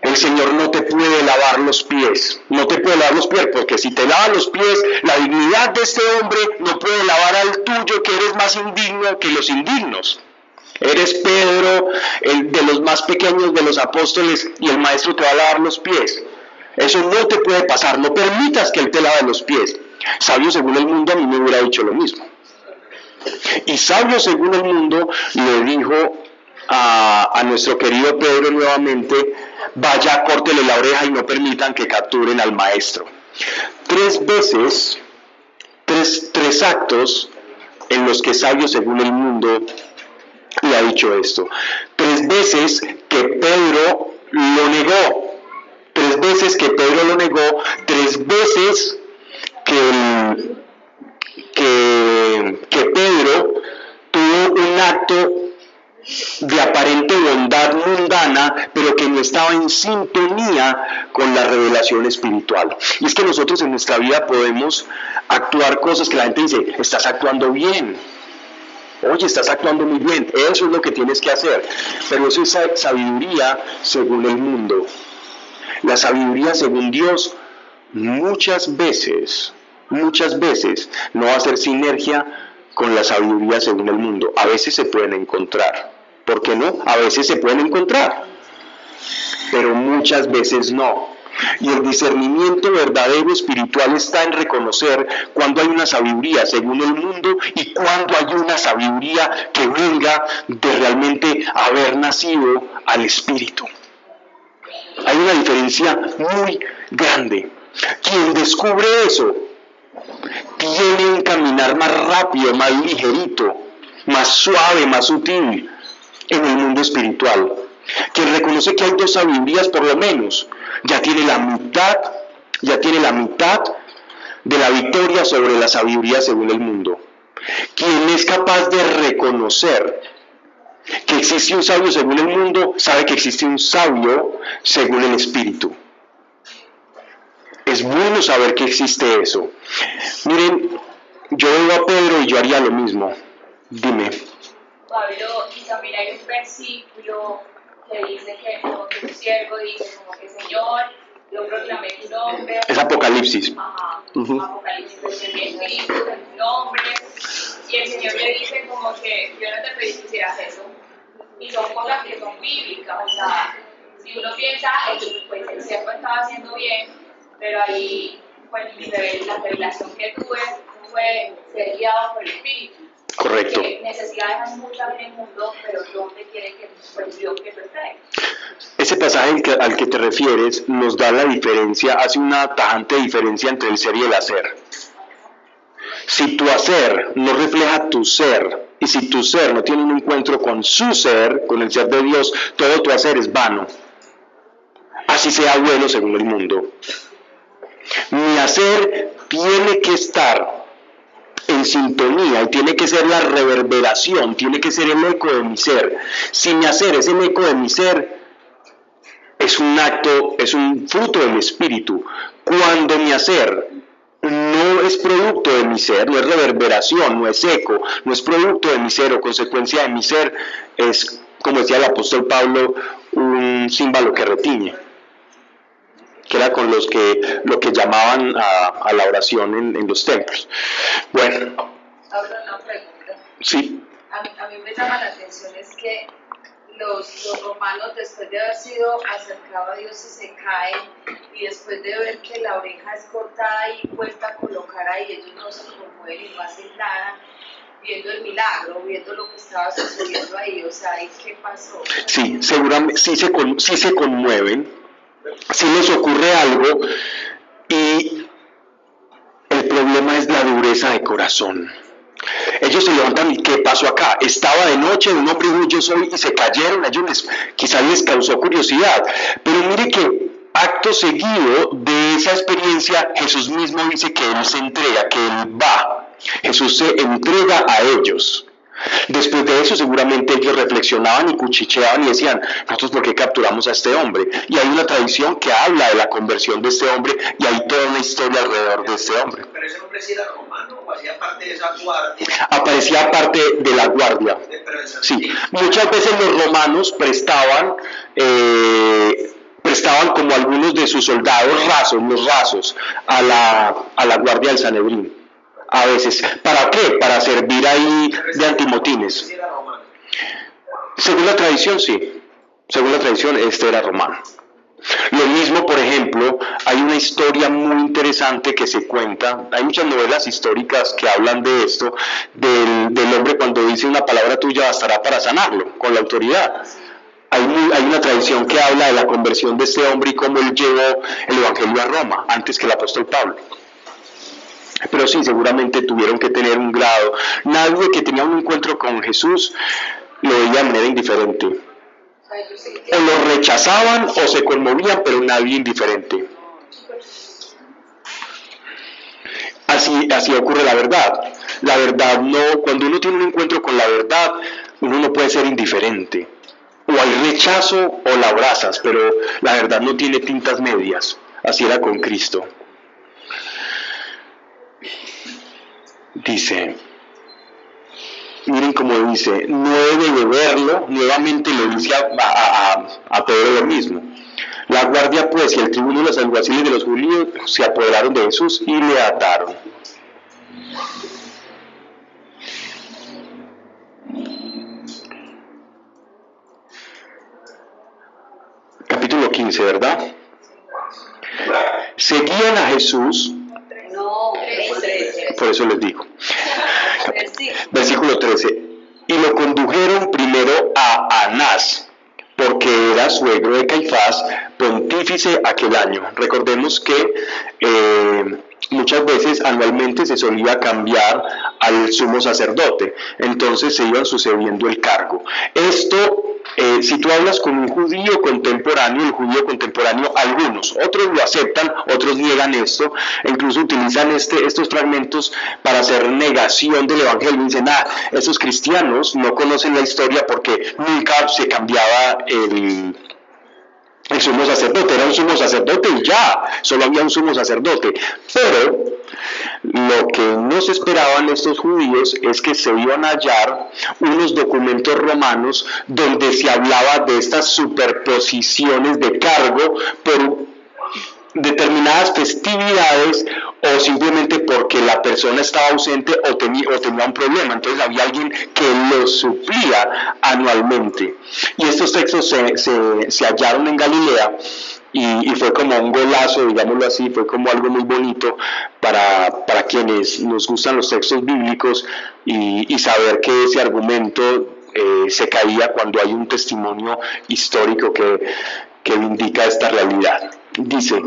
el Señor no te puede lavar los pies, no te puede lavar los pies, porque si te lava los pies, la dignidad de este hombre no puede lavar al tuyo, que eres más indigno que los indignos. Eres Pedro, el de los más pequeños de los apóstoles, y el maestro te va a lavar los pies. Eso no te puede pasar, no permitas que él te lave los pies. Sabio según el mundo a mí me hubiera dicho lo mismo. Y sabio según el mundo le dijo a nuestro querido Pedro nuevamente, vaya, córtele la oreja y no permitan que capturen al maestro. 3 veces, tres actos en los que sabio según el mundo le ha dicho esto. 3 veces que Pedro lo negó. 3 veces que Pedro lo negó. 3 veces que Pedro tuvo un acto de aparente bondad mundana, pero que no estaba en sintonía con la revelación espiritual. Y es que nosotros en nuestra vida podemos actuar cosas que la gente dice, estás actuando bien, oye, estás actuando muy bien, eso es lo que tienes que hacer, pero eso es sabiduría según el mundo. La sabiduría según Dios muchas veces no va a hacer sinergia con la sabiduría según el mundo. A veces se pueden encontrar, ¿por qué no? A veces se pueden encontrar, pero muchas veces no. Y el discernimiento verdadero espiritual está en reconocer cuando hay una sabiduría según el mundo y cuando hay una sabiduría que venga de realmente haber nacido al Espíritu. Hay una diferencia muy grande. Quien descubre eso tiene un caminar más rápido, más ligerito, más suave, más sutil en el mundo espiritual. Quien reconoce que hay 2 sabidurías por lo menos, ya tiene la mitad de la victoria sobre la sabiduría según el mundo. Quien es capaz de reconocer que existe un sabio según el mundo, sabe que existe un sabio según el Espíritu. Es bueno saber que existe eso. Miren, yo veo a Pedro y yo haría lo mismo. Dime. Pablo, y también hay un versículo que dice que como que un siervo dice como que Señor, yo proclamé tu nombre. Es Apocalipsis. Ajá, Apocalipsis, proclamé Espíritu, tu nombre. Y el Señor le dice como que yo no te pedí que hicieras eso. y son cosas que son bíblicas, o sea, si uno piensa, pues el siervo estaba haciendo bien, pero ahí pues la revelación que tuve fue ser guiado por el Espíritu. Correcto. Porque necesidades hay muchas en el mundo, pero ¿dónde quiere que pues, Dios que perfecto? Ese pasaje al que te refieres nos da la diferencia, hace una tajante diferencia entre el ser y el hacer. Si tu hacer no refleja tu ser, y si tu ser no tiene un encuentro con su ser, con el ser de Dios, todo tu hacer es vano. Así sea bueno según el mundo. Mi hacer tiene que estar en sintonía y tiene que ser la reverberación, tiene que ser el eco de mi ser. Si mi hacer es el eco de mi ser, es un acto, es un fruto del espíritu. Cuando mi hacer no es producto de mi ser, no es reverberación, no es eco, no es producto de mi ser o consecuencia de mi ser, es, como decía el apóstol Pablo, un címbalo que retiñe, que era con lo que llamaban a la oración en los templos. Bueno. Ahora una pregunta. Sí. A mí me llama la atención es que los romanos, después de haber sido acercados a Dios, y se caen, y después de ver que la oreja es cortada y vuelta a colocar ahí, ellos no se conmueven y no hacen nada, viendo el milagro, viendo lo que estaba sucediendo ahí. O sea, ¿y qué pasó? Sí, seguramente sí se conmueven, sí les ocurre algo, y el problema es la dureza de corazón. Ellos se levantan y ¿qué pasó acá? Estaba de noche, un hombre dijo yo soy, y se cayeron, quizás les causó curiosidad, pero mire que acto seguido de esa experiencia Jesús mismo dice que Él se entrega, que Él va, Jesús se entrega a ellos. Después de eso seguramente ellos reflexionaban y cuchicheaban y decían, nosotros ¿por qué capturamos a este hombre? Y hay una tradición que habla de la conversión de este hombre y hay toda una historia alrededor de este hombre. ¿Pero ese hombre sí era romano o hacía parte de esa guardia? Aparecía parte de la guardia. Sí, muchas veces los romanos prestaban como algunos de sus soldados rasos, los rasos, a la guardia del Sanedrín. A veces. ¿Para qué? Para servir ahí de antimotines. Según la tradición, sí. Según la tradición, este era romano. Lo mismo, por ejemplo, hay una historia muy interesante que se cuenta, hay muchas novelas históricas que hablan de esto, del hombre cuando dice una palabra tuya bastará para sanarlo, con la autoridad. Hay una tradición que habla de la conversión de este hombre y cómo él llevó el evangelio a Roma, antes que el apóstol Pablo. Pero sí, seguramente tuvieron que tener un grado. Nadie que tenía un encuentro con Jesús lo veía de manera indiferente. O lo rechazaban o se conmovían, pero nadie indiferente. Así ocurre la verdad. La verdad no, cuando uno tiene un encuentro con la verdad, uno no puede ser indiferente. O hay rechazo o la abrazas, pero la verdad no tiene tintas medias. Así era con Cristo. Dice, miren cómo dice, no debe de verlo, nuevamente le dice a Pedro lo mismo. La guardia pues y el tribuno y los alguaciles de los judíos se apoderaron de Jesús y le ataron. Capítulo 15, ¿verdad? Seguían a Jesús. No, Por eso les digo. Versículo 13. Y lo condujeron primero a Anás, porque era suegro de Caifás, pontífice aquel año. Recordemos que muchas veces anualmente se solía cambiar al sumo sacerdote, entonces se iban sucediendo el cargo. Esto, si tú hablas con un judío contemporáneo, el judío contemporáneo, algunos, otros lo aceptan, otros niegan esto, e incluso utilizan estos fragmentos para hacer negación del evangelio. Dicen, esos cristianos no conocen la historia porque nunca se cambiaba el sumo sacerdote, era un sumo sacerdote y ya, solo había un sumo sacerdote. Pero lo que no se esperaban estos judíos es que se iban a hallar unos documentos romanos donde se hablaba de estas superposiciones de cargo por determinadas festividades o simplemente porque la persona estaba ausente o tenía un problema. Entonces había alguien que lo suplía anualmente. Y estos textos se hallaron en Galilea y fue como un golazo, digámoslo así, fue como algo muy bonito para quienes nos gustan los textos bíblicos y saber que ese argumento se caía cuando hay un testimonio histórico que indica esta realidad. Dice: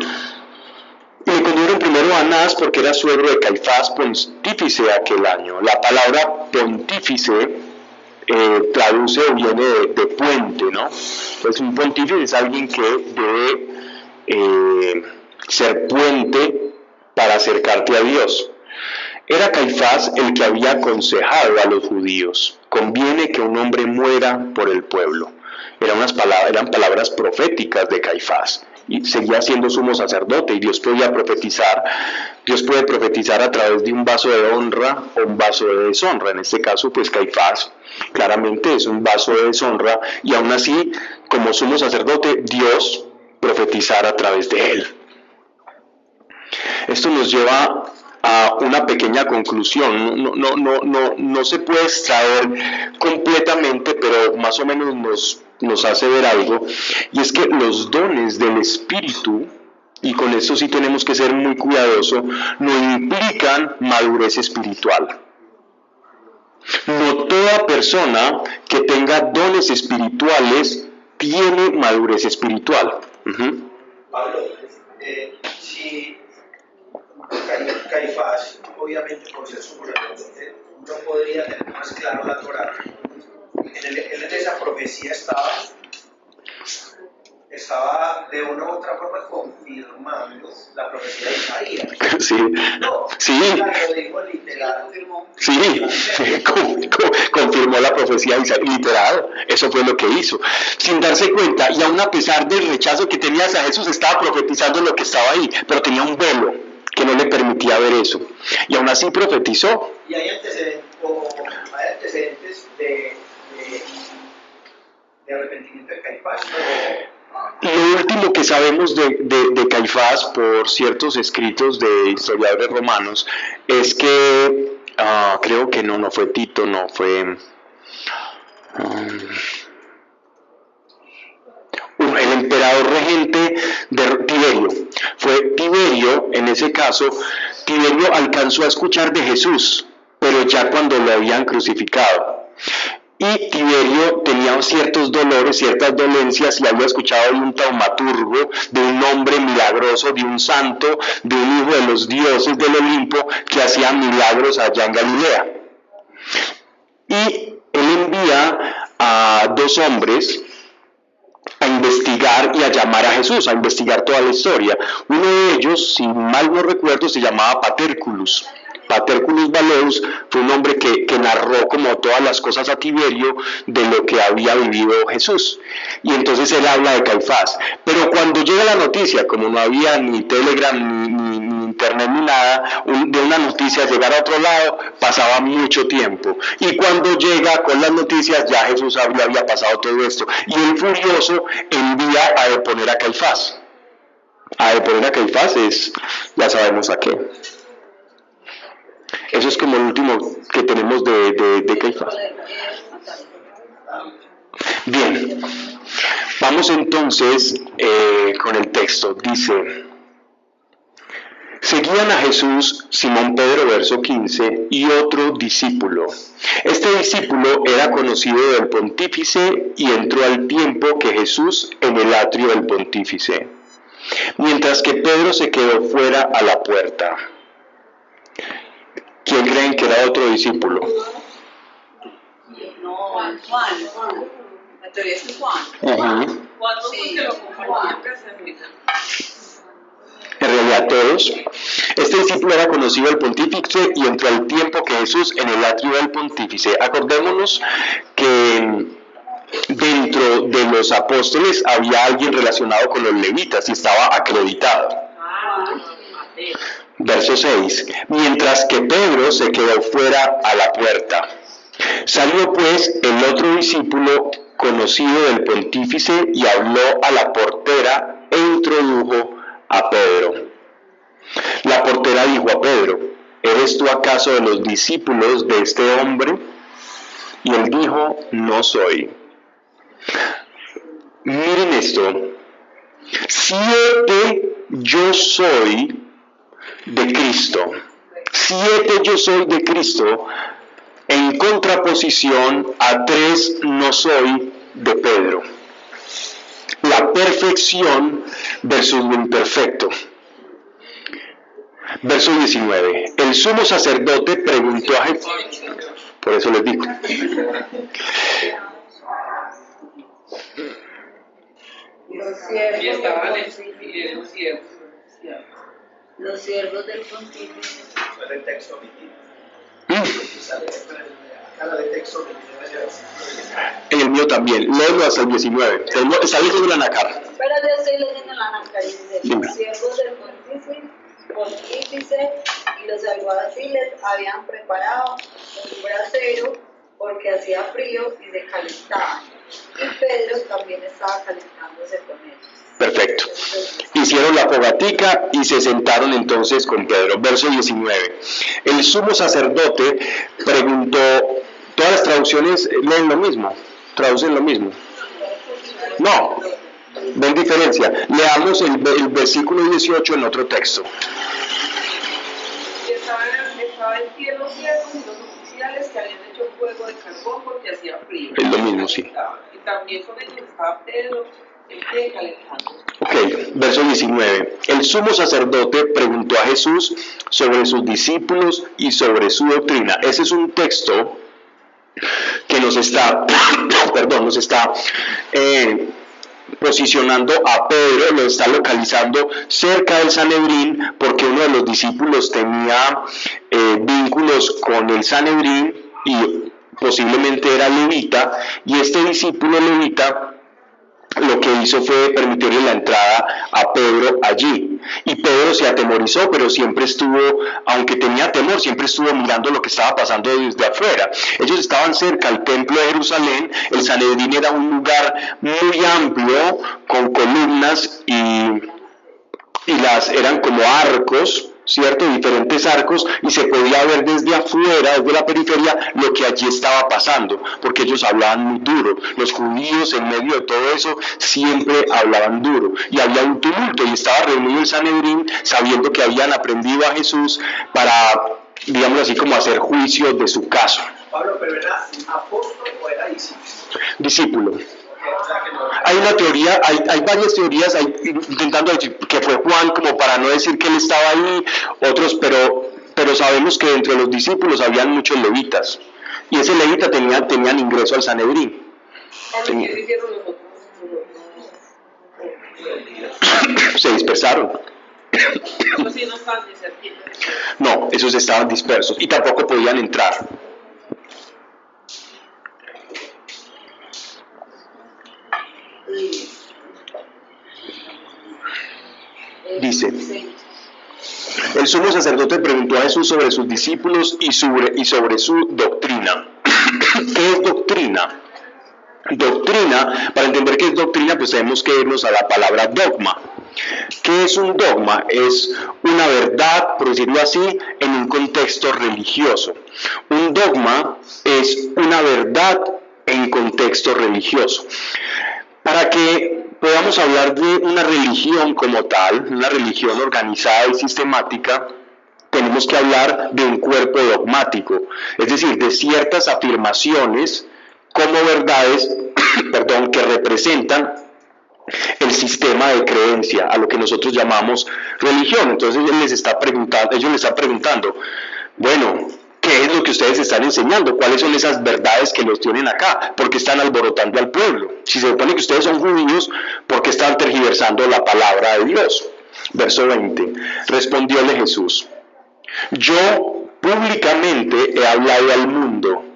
y le condujeron primero a Anás porque era suegro de Caifás, pontífice aquel año. La palabra pontífice traduce o viene de puente, ¿no? Pues un pontífice es alguien que debe ser puente para acercarte a Dios. Era Caifás el que había aconsejado a los judíos: conviene que un hombre muera por el pueblo. Eran palabras proféticas de Caifás. Y seguía siendo sumo sacerdote, y Dios puede profetizar a través de un vaso de honra o un vaso de deshonra. En este caso, pues Caifás claramente es un vaso de deshonra, y aún así, como sumo sacerdote, Dios profetizar a través de él. Esto nos lleva a una pequeña conclusión. No se puede extraer completamente, pero más o menos nos hace ver algo, y es que los dones del Espíritu, y con esto sí tenemos que ser muy cuidadosos, no implican madurez espiritual. No toda persona que tenga dones espirituales tiene madurez espiritual. Pablo, si Caifás, obviamente por ser sumo sacerdote, no podría tener más claro la Torá. Él en esa profecía estaba de una u otra forma confirmando la profecía de Isaías. Sí, No, sí. Lo dijo literal. Sí, confirmó la profecía literal. Eso fue lo que hizo, sin darse cuenta, y aún a pesar del rechazo que tenía hacia Jesús, estaba profetizando lo que estaba ahí, pero tenía un velo que no le permitía ver eso, y aún así profetizó. Y hay antecedentes de arrepentimiento de Caifás. Lo último que sabemos de Caifás por ciertos escritos de historiadores romanos es que creo que no fue Tito, no fue el emperador regente de Tiberio. Fue Tiberio, en ese caso. Tiberio alcanzó a escuchar de Jesús, pero ya cuando lo habían crucificado. Y Tiberio tenía ciertos dolores, ciertas dolencias, y había escuchado de un taumaturgo, de un hombre milagroso, de un santo, de un hijo de los dioses del Olimpo, que hacía milagros allá en Galilea. Y él envía a 2 hombres a investigar y a llamar a Jesús, a investigar toda la historia. Uno de ellos, si mal no recuerdo, se llamaba Paterculus. Paterculus Valeus fue un hombre que narró como todas las cosas a Tiberio de lo que había vivido Jesús. Y entonces él habla de Caifás. Pero cuando llega la noticia, como no había ni Telegram, ni internet, ni nada, de una noticia llegar a otro lado, pasaba mucho tiempo. Y cuando llega con las noticias, ya Jesús había pasado todo esto. Y él, furioso, envía a deponer a Caifás. A deponer a Caifás ya sabemos a qué. Eso es como el último que tenemos de Caifás. Bien, vamos entonces con el texto. Dice: seguían a Jesús Simón Pedro, verso 15, y otro discípulo. Este discípulo era conocido del pontífice y entró al tiempo que Jesús en el atrio del pontífice, mientras que Pedro se quedó fuera a la puerta. ¿Quién creen que era otro discípulo? No, Juan. La teoría es Juan. Sí, Juan. En realidad todos. Este discípulo era conocido del pontífice y entró al tiempo que Jesús en el atrio del pontífice. Acordémonos que dentro de los apóstoles había alguien relacionado con los levitas y estaba acreditado. Verso 6. Mientras que Pedro se quedó fuera a la puerta. Salió pues el otro discípulo conocido del pontífice y habló a la portera e introdujo a Pedro. La portera dijo a Pedro: ¿eres tú acaso de los discípulos de este hombre? Y él dijo: no soy. Miren esto. 7 yo soy de Cristo. 7 yo soy de Cristo, en contraposición a 3 no soy de Pedro. La perfección versus lo imperfecto. Verso 19. El sumo sacerdote preguntó a Jesús. Por eso les digo. Los siervos del pontífice. Sale el texto omitido. Acá el texto omitido. En el mío también. Léelo hasta el 19. Está leyendo la Nacar. Pero yo estoy leyendo la Nacar. Dice: Dime. los siervos del pontífice y los alguaciles habían preparado un brasero porque hacía frío y se calentaban. Y Pedro también estaba calentándose con ellos. Perfecto. Hicieron la fogatica y se sentaron entonces con Pedro. Verso 19. El sumo sacerdote preguntó. Todas las traducciones leen lo mismo. Traducen lo mismo. No. ¿Ven diferencia? Leamos el versículo 18 en otro texto. Estaba en pie los siervos y los oficiales que habían hecho fuego de carbón porque hacía frío. Es lo mismo, sí. Y también con ellos estaba Pedro en pie calentando. Ok, verso 19. El sumo sacerdote preguntó a Jesús sobre sus discípulos y sobre su doctrina. Ese es un texto que nos está, posicionando a Pedro, lo está localizando cerca del Sanedrín, porque uno de los discípulos tenía vínculos con el Sanedrín y posiblemente era levita, y este discípulo levita lo que hizo fue permitirle la entrada a Pedro allí. Y Pedro se atemorizó, pero siempre estuvo, aunque tenía temor, siempre estuvo mirando lo que estaba pasando desde afuera. Ellos estaban cerca al templo de Jerusalén. El Sanedrín era un lugar muy amplio, con columnas y eran como arcos, ¿cierto? Diferentes arcos, y se podía ver desde afuera, desde la periferia, lo que allí estaba pasando, porque ellos hablaban muy duro. Los judíos, en medio de todo eso, siempre hablaban duro, y había un tumulto, y estaba reunido el Sanedrín, sabiendo que habían aprendido a Jesús para, digamos así, como hacer juicio de su caso. Pablo, ¿pero era apóstol o era discípulo? Discípulo. Hay una teoría, hay varias teorías intentando decir que fue Juan, como para no decir que él estaba ahí, otros, pero sabemos que entre los discípulos habían muchos levitas, y ese levita tenían ingreso al Sanedrín. ¿Qué hicieron los otros? Se dispersaron. Esos sí no estaban ni cerquita. No, esos estaban dispersos y tampoco podían entrar. Dice: el sumo sacerdote preguntó a Jesús sobre sus discípulos y sobre su doctrina. ¿Qué es doctrina? Doctrina, para entender qué es doctrina, pues tenemos que irnos a la palabra dogma. ¿Qué es un dogma? Es una verdad, por decirlo así, en un contexto religioso. Un dogma es una verdad en contexto religioso. Para que podamos hablar de una religión como tal, una religión organizada y sistemática, tenemos que hablar de un cuerpo dogmático, es decir, de ciertas afirmaciones como verdades, que representan el sistema de creencia, a lo que nosotros llamamos religión. Entonces ellos le están preguntando, bueno, ¿qué es lo que ustedes están enseñando? ¿Cuáles son esas verdades que los tienen acá? ¿Por qué están alborotando al pueblo? Si se supone que ustedes son judíos, ¿por qué están tergiversando la palabra de Dios? Verso 20. Respondióle Jesús: yo públicamente he hablado al mundo.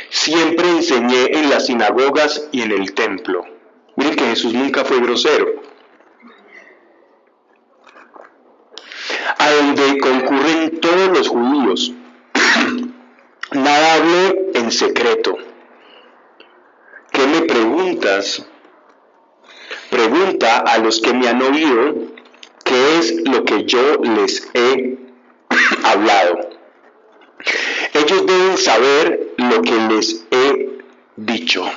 Siempre enseñé en las sinagogas y en el templo. Miren que Jesús nunca fue grosero. A donde concurren todos los judíos. Nada hablé en secreto. ¿Qué me preguntas? Pregunta a los que me han oído. ¿qué es lo que yo les he hablado? Ellos deben saber lo que les he dicho.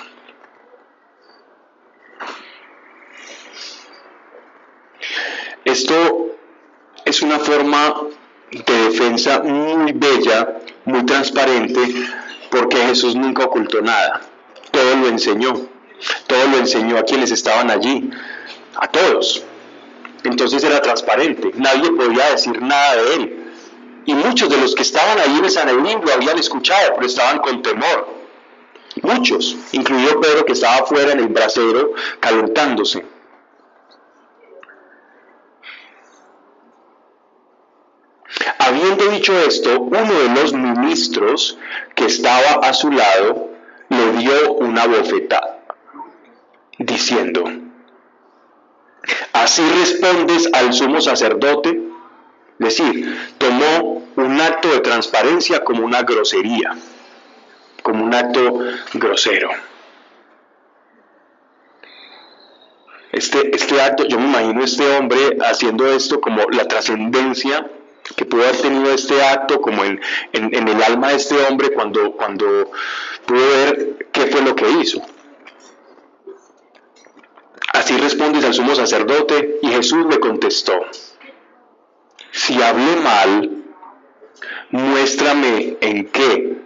Esto es una forma de defensa muy bella, muy transparente, porque Jesús nunca ocultó nada. Todo lo enseñó a quienes estaban allí, a todos. Entonces era transparente, nadie podía decir nada de él. Y muchos de los que estaban allí en Sanedrín lo habían escuchado, pero estaban con temor. Muchos, incluido Pedro, que estaba afuera en el brasero calentándose. Habiendo dicho esto, uno de los ministros que estaba a su lado le dio una bofetada, diciendo: ¿así respondes al sumo sacerdote? Es decir, tomó un acto de transparencia como una grosería, como un acto grosero. Este acto, yo me imagino este hombre haciendo esto como la trascendencia que pudo haber tenido este acto, como en el alma de este hombre cuando pudo ver qué fue lo que hizo. Así respondes al sumo sacerdote, y Jesús le contestó: si hablé mal, muéstrame en qué,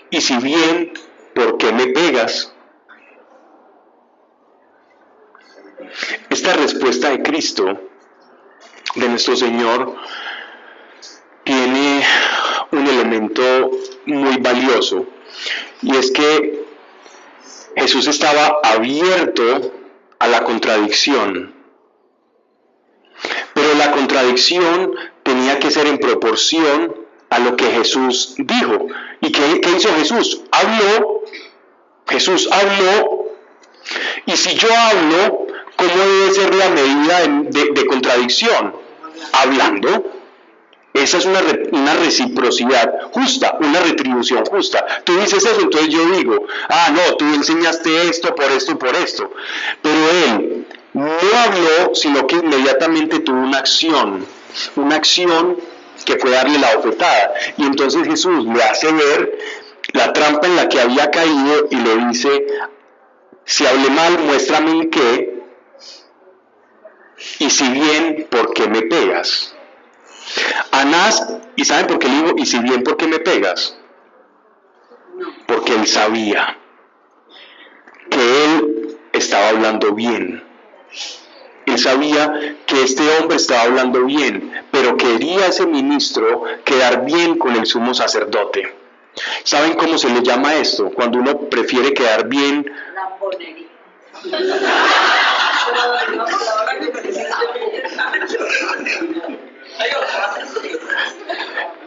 y si bien, ¿por qué me pegas? Esta respuesta de Cristo, de nuestro Señor, tiene un elemento muy valioso, y es que Jesús estaba abierto a la contradicción, pero la contradicción tenía que ser en proporción a lo que Jesús dijo. ¿Y qué hizo Jesús? Jesús habló, y si yo hablo, ¿cómo debe ser la medida de contradicción? Hablando. Esa es una reciprocidad justa, una retribución justa. Tú dices eso, entonces yo digo: no, tú enseñaste esto, por esto y por esto. Pero él no habló, sino que inmediatamente tuvo una acción que fue darle la bofetada. Y entonces Jesús le hace ver la trampa en la que había caído y le dice: si hablé mal, muéstrame en qué, y si bien, ¿por qué me pegas? Anás, ¿y saben por qué le digo, y si bien, por qué me pegas? Porque él sabía que él estaba hablando bien. Él sabía que este hombre estaba hablando bien, pero quería ese ministro quedar bien con el sumo sacerdote. ¿Saben cómo se le llama esto? Cuando uno prefiere quedar bien. Lambonería.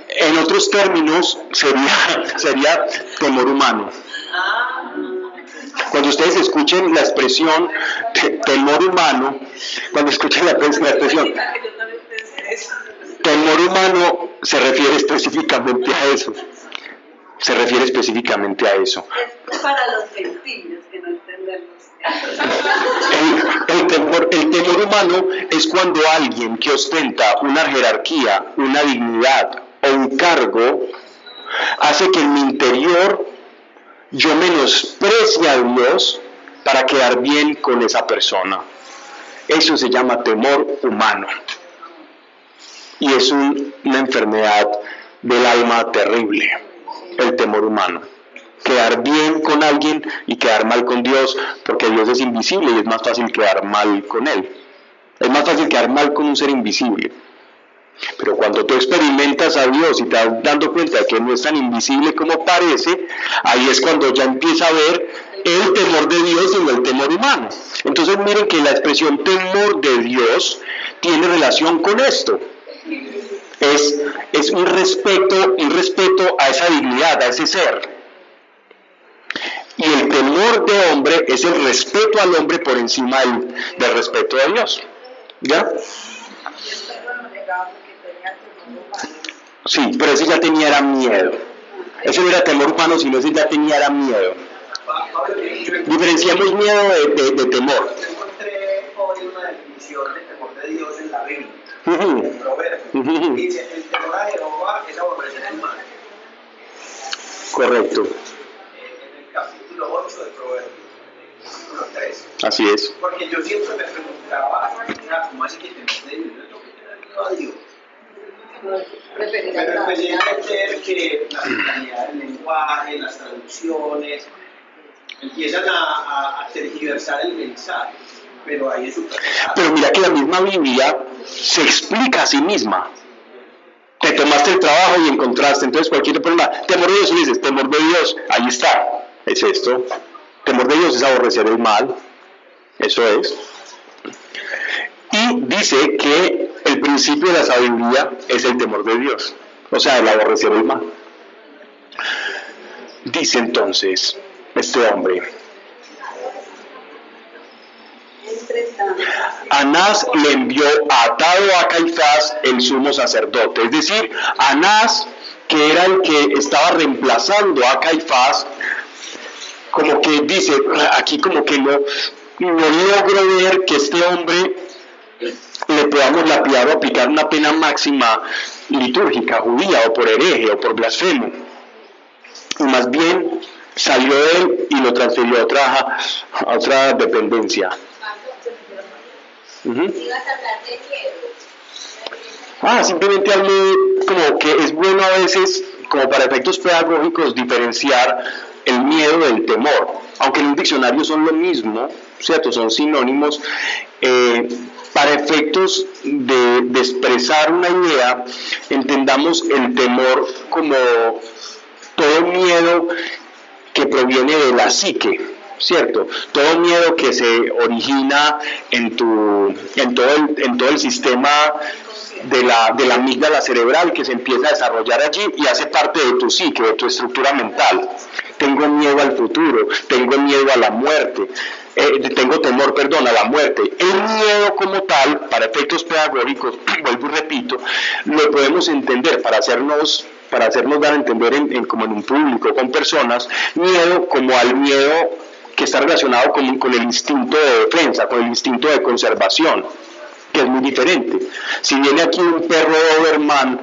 En otros términos, sería temor humano. Cuando ustedes escuchen la expresión temor humano, cuando escuchen la expresión temor humano, se refiere específicamente a eso. Es para los gentiles que no entendemos. El temor humano es cuando alguien que ostenta una jerarquía, una dignidad o un cargo hace que en mi interior yo menosprecie a Dios para quedar bien con esa persona. Eso se llama temor humano. Y es una enfermedad del alma terrible, el temor humano. Quedar bien con alguien y quedar mal con Dios, porque Dios es invisible y es más fácil quedar mal con Él. Es más fácil quedar mal con un ser invisible. Pero cuando tú experimentas a Dios y te das dando cuenta de que no es tan invisible como parece, ahí es cuando ya empieza a ver el temor de Dios y no el temor humano. Entonces miren que la expresión temor de Dios tiene relación con esto. Es un respeto a esa dignidad, a ese ser. Y el temor de hombre es el respeto al hombre por encima del respeto a Dios. ¿Ya? Sí, pero ese ya tenía miedo. Ese no era temor humano, sino ese ya tenía miedo. Diferenciamos miedo de temor. Yo encontré hoy una definición de temor de Dios en la Biblia. en Proverbios. Dice, el temor a Jehová es aborrecer el mal. Correcto. En el capítulo 8 de Proverbios, capítulo 3. Así es. Porque yo siempre me preguntaba, ¿cómo así que temor de Dios? Yo tengo que tener miedo a Dios. Pero empecé a entender que la mentalidad del lenguaje, las traducciones, empiezan a tergiversar el mensaje, pero ahí es súper claro. Pero mira que la misma Biblia se explica a sí misma. Te tomaste el trabajo y encontraste, entonces cualquier problema, temor de Dios, y dices, temor de Dios, ahí está, es esto. Temor de Dios es aborrecer el mal, eso es. Y dice que el principio de la sabiduría es el temor de Dios, o sea, el aborrecer el mal. Dice entonces este hombre, Anás le envió atado a Caifás, el sumo sacerdote. Es decir, Anás, que era el que estaba reemplazando a Caifás, como que dice, aquí como que no logro ver que este hombre le podamos lapidar o aplicar una pena máxima litúrgica, judía, o por hereje, o por blasfemo. Y más bien salió de él y lo transfirió a otra dependencia. Simplemente hablé como que es bueno a veces, como para efectos pedagógicos, diferenciar el miedo del temor, aunque en un diccionario son lo mismo, ¿cierto? Son sinónimos. Para efectos de expresar una idea, entendamos el temor como todo miedo que proviene de la psique, ¿cierto? Todo miedo que se origina en todo el sistema de la amígdala cerebral, que se empieza a desarrollar allí y hace parte de tu psique, de tu estructura mental. Tengo miedo al futuro, tengo miedo a la muerte, tengo temor, a la muerte. El miedo como tal, para efectos pedagógicos, vuelvo y repito, lo podemos entender para hacernos dar a entender como en un público, con personas, miedo como al miedo que está relacionado con el instinto de defensa, con el instinto de conservación, que es muy diferente. Si viene aquí un perro Doberman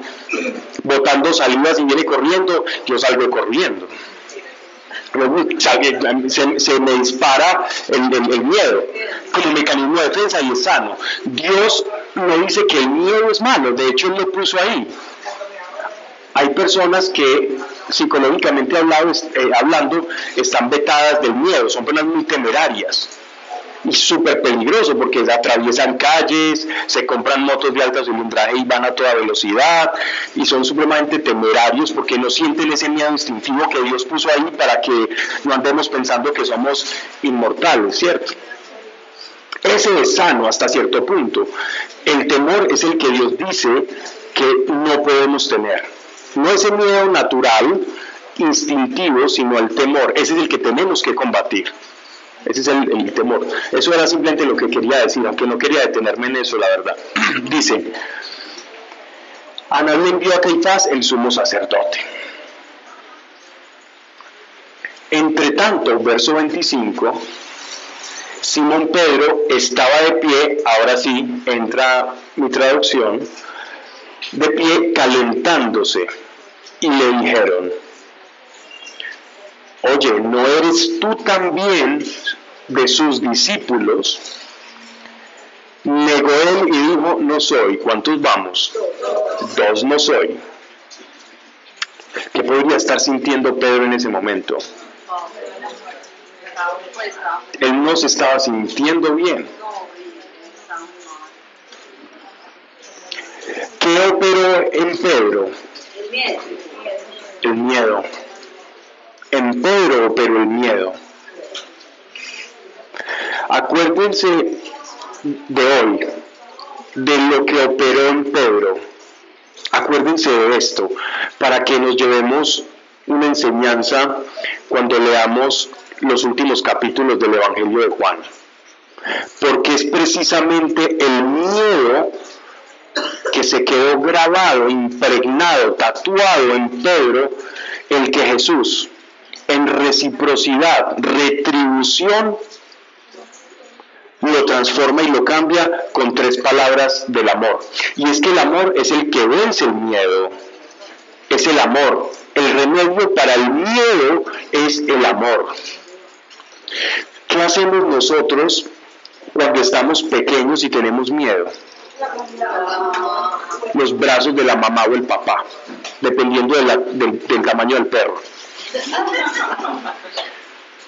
botando salidas y viene corriendo, yo salgo corriendo. Se me dispara el miedo como mecanismo de defensa y es sano. Dios no dice que el miedo es malo, de hecho Él lo puso ahí. Hay personas que psicológicamente hablando están vetadas del miedo, son personas muy temerarias y súper peligroso porque atraviesan calles, se compran motos de alta cilindraje y van a toda velocidad y son supremamente temerarios porque no sienten ese miedo instintivo que Dios puso ahí para que no andemos pensando que somos inmortales, ¿cierto? Ese es sano hasta cierto punto. El temor es el que Dios dice que no podemos tener. No ese miedo natural, instintivo, sino el temor. Ese es el que tenemos que combatir. Ese es el temor. Eso era simplemente lo que quería decir, aunque no quería detenerme en eso, la verdad. Dice, Anás le envió a Caifás, el sumo sacerdote. Entre tanto, verso 25, Simón Pedro estaba de pie, ahora sí, entra mi traducción, de pie calentándose, y le dijeron, oye, ¿no eres tú también de sus discípulos? Negó él y dijo, no soy. ¿Cuántos vamos? 2 no soy. ¿Qué podría estar sintiendo Pedro en ese momento? Él no se estaba sintiendo bien. ¿Qué operó en Pedro? El miedo. En Pedro operó el miedo. Acuérdense de hoy, de lo que operó en Pedro. Acuérdense de esto, para que nos llevemos una enseñanza cuando leamos los últimos capítulos del Evangelio de Juan. Porque es precisamente el miedo que se quedó grabado, impregnado, tatuado en Pedro, el que Jesús, en reciprocidad, retribución, lo transforma y lo cambia con 3 palabras del amor. Y es que el amor es el que vence el miedo. Es el amor. El remedio para el miedo es el amor. ¿Qué hacemos nosotros cuando estamos pequeños y tenemos miedo? Los brazos de la mamá o el papá, dependiendo del tamaño del perro.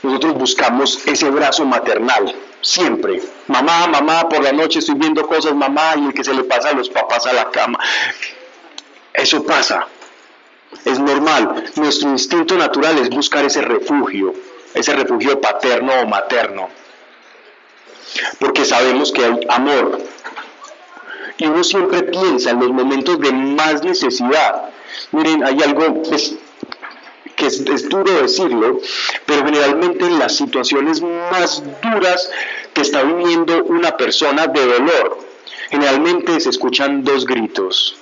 Nosotros buscamos ese brazo maternal, siempre. Mamá, mamá, por la noche estoy viendo cosas, mamá, y el que se le pasa a los papás a la cama. Eso pasa, es normal. Nuestro instinto natural es buscar ese refugio paterno o materno, porque sabemos que hay amor. Y uno siempre piensa en los momentos de más necesidad. Miren, hay algo que es duro decirlo, pero generalmente en las situaciones más duras que está viviendo una persona de dolor, generalmente se escuchan 2 gritos.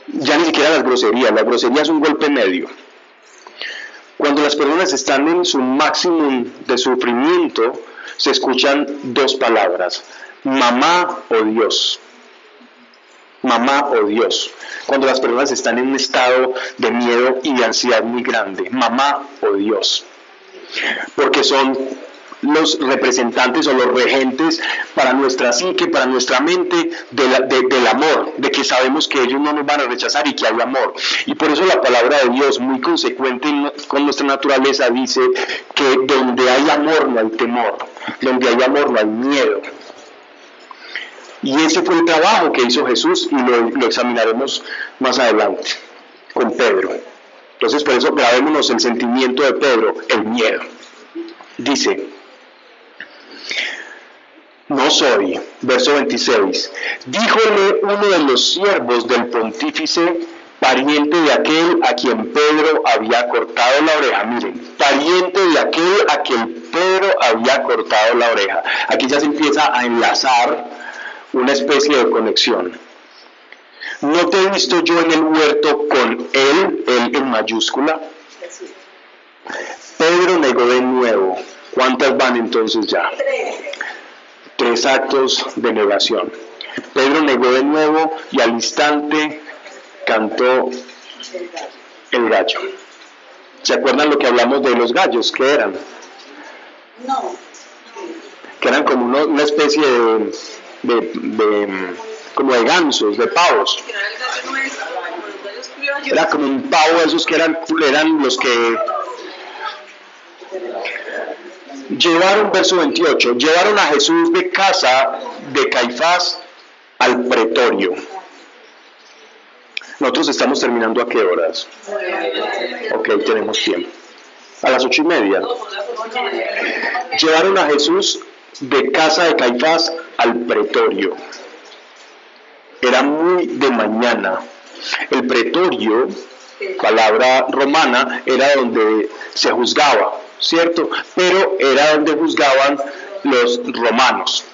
Ya ni siquiera las groserías es un golpe medio. Cuando las personas están en su máximo de sufrimiento, se escuchan 2 palabras: mamá o Dios. Mamá o Dios. Cuando las personas están en un estado de miedo y de ansiedad muy grande, mamá o Dios. Porque son los representantes o los regentes para nuestra psique, para nuestra mente, del amor, de que sabemos que ellos no nos van a rechazar y que hay amor. Y por eso la palabra de Dios, muy consecuente con nuestra naturaleza, dice que donde hay amor no hay temor, donde hay amor no hay miedo. Y ese fue el trabajo que hizo Jesús, y lo examinaremos más adelante con Pedro. Entonces, por eso grabémonos el sentimiento de Pedro, el miedo. Dice: no soy, verso 26, díjole uno de los siervos del pontífice, pariente de aquel a quien Pedro había cortado la oreja. Miren, pariente de aquel a quien Pedro había cortado la oreja. Aquí ya se empieza a enlazar una especie de conexión. ¿No te he visto yo en el huerto con él en mayúscula? Pedro negó de nuevo. ¿Cuántas van entonces ya? 3 actos de negación. Pedro negó de nuevo y al instante cantó el gallo. ¿Se acuerdan lo que hablamos de los gallos? ¿Qué eran? No. Que eran como una especie como de gansos, de pavos. Era como un pavo, esos que eran los que llevaron, verso 28, llevaron a Jesús de casa de Caifás al pretorio. Nosotros estamos terminando ¿a qué horas? Ok, tenemos tiempo. A las 8:30. Llevaron a Jesús de casa de Caifás al pretorio. Era muy de mañana. El pretorio, palabra romana, era donde se juzgaba, ¿cierto? Pero era donde juzgaban los romanos,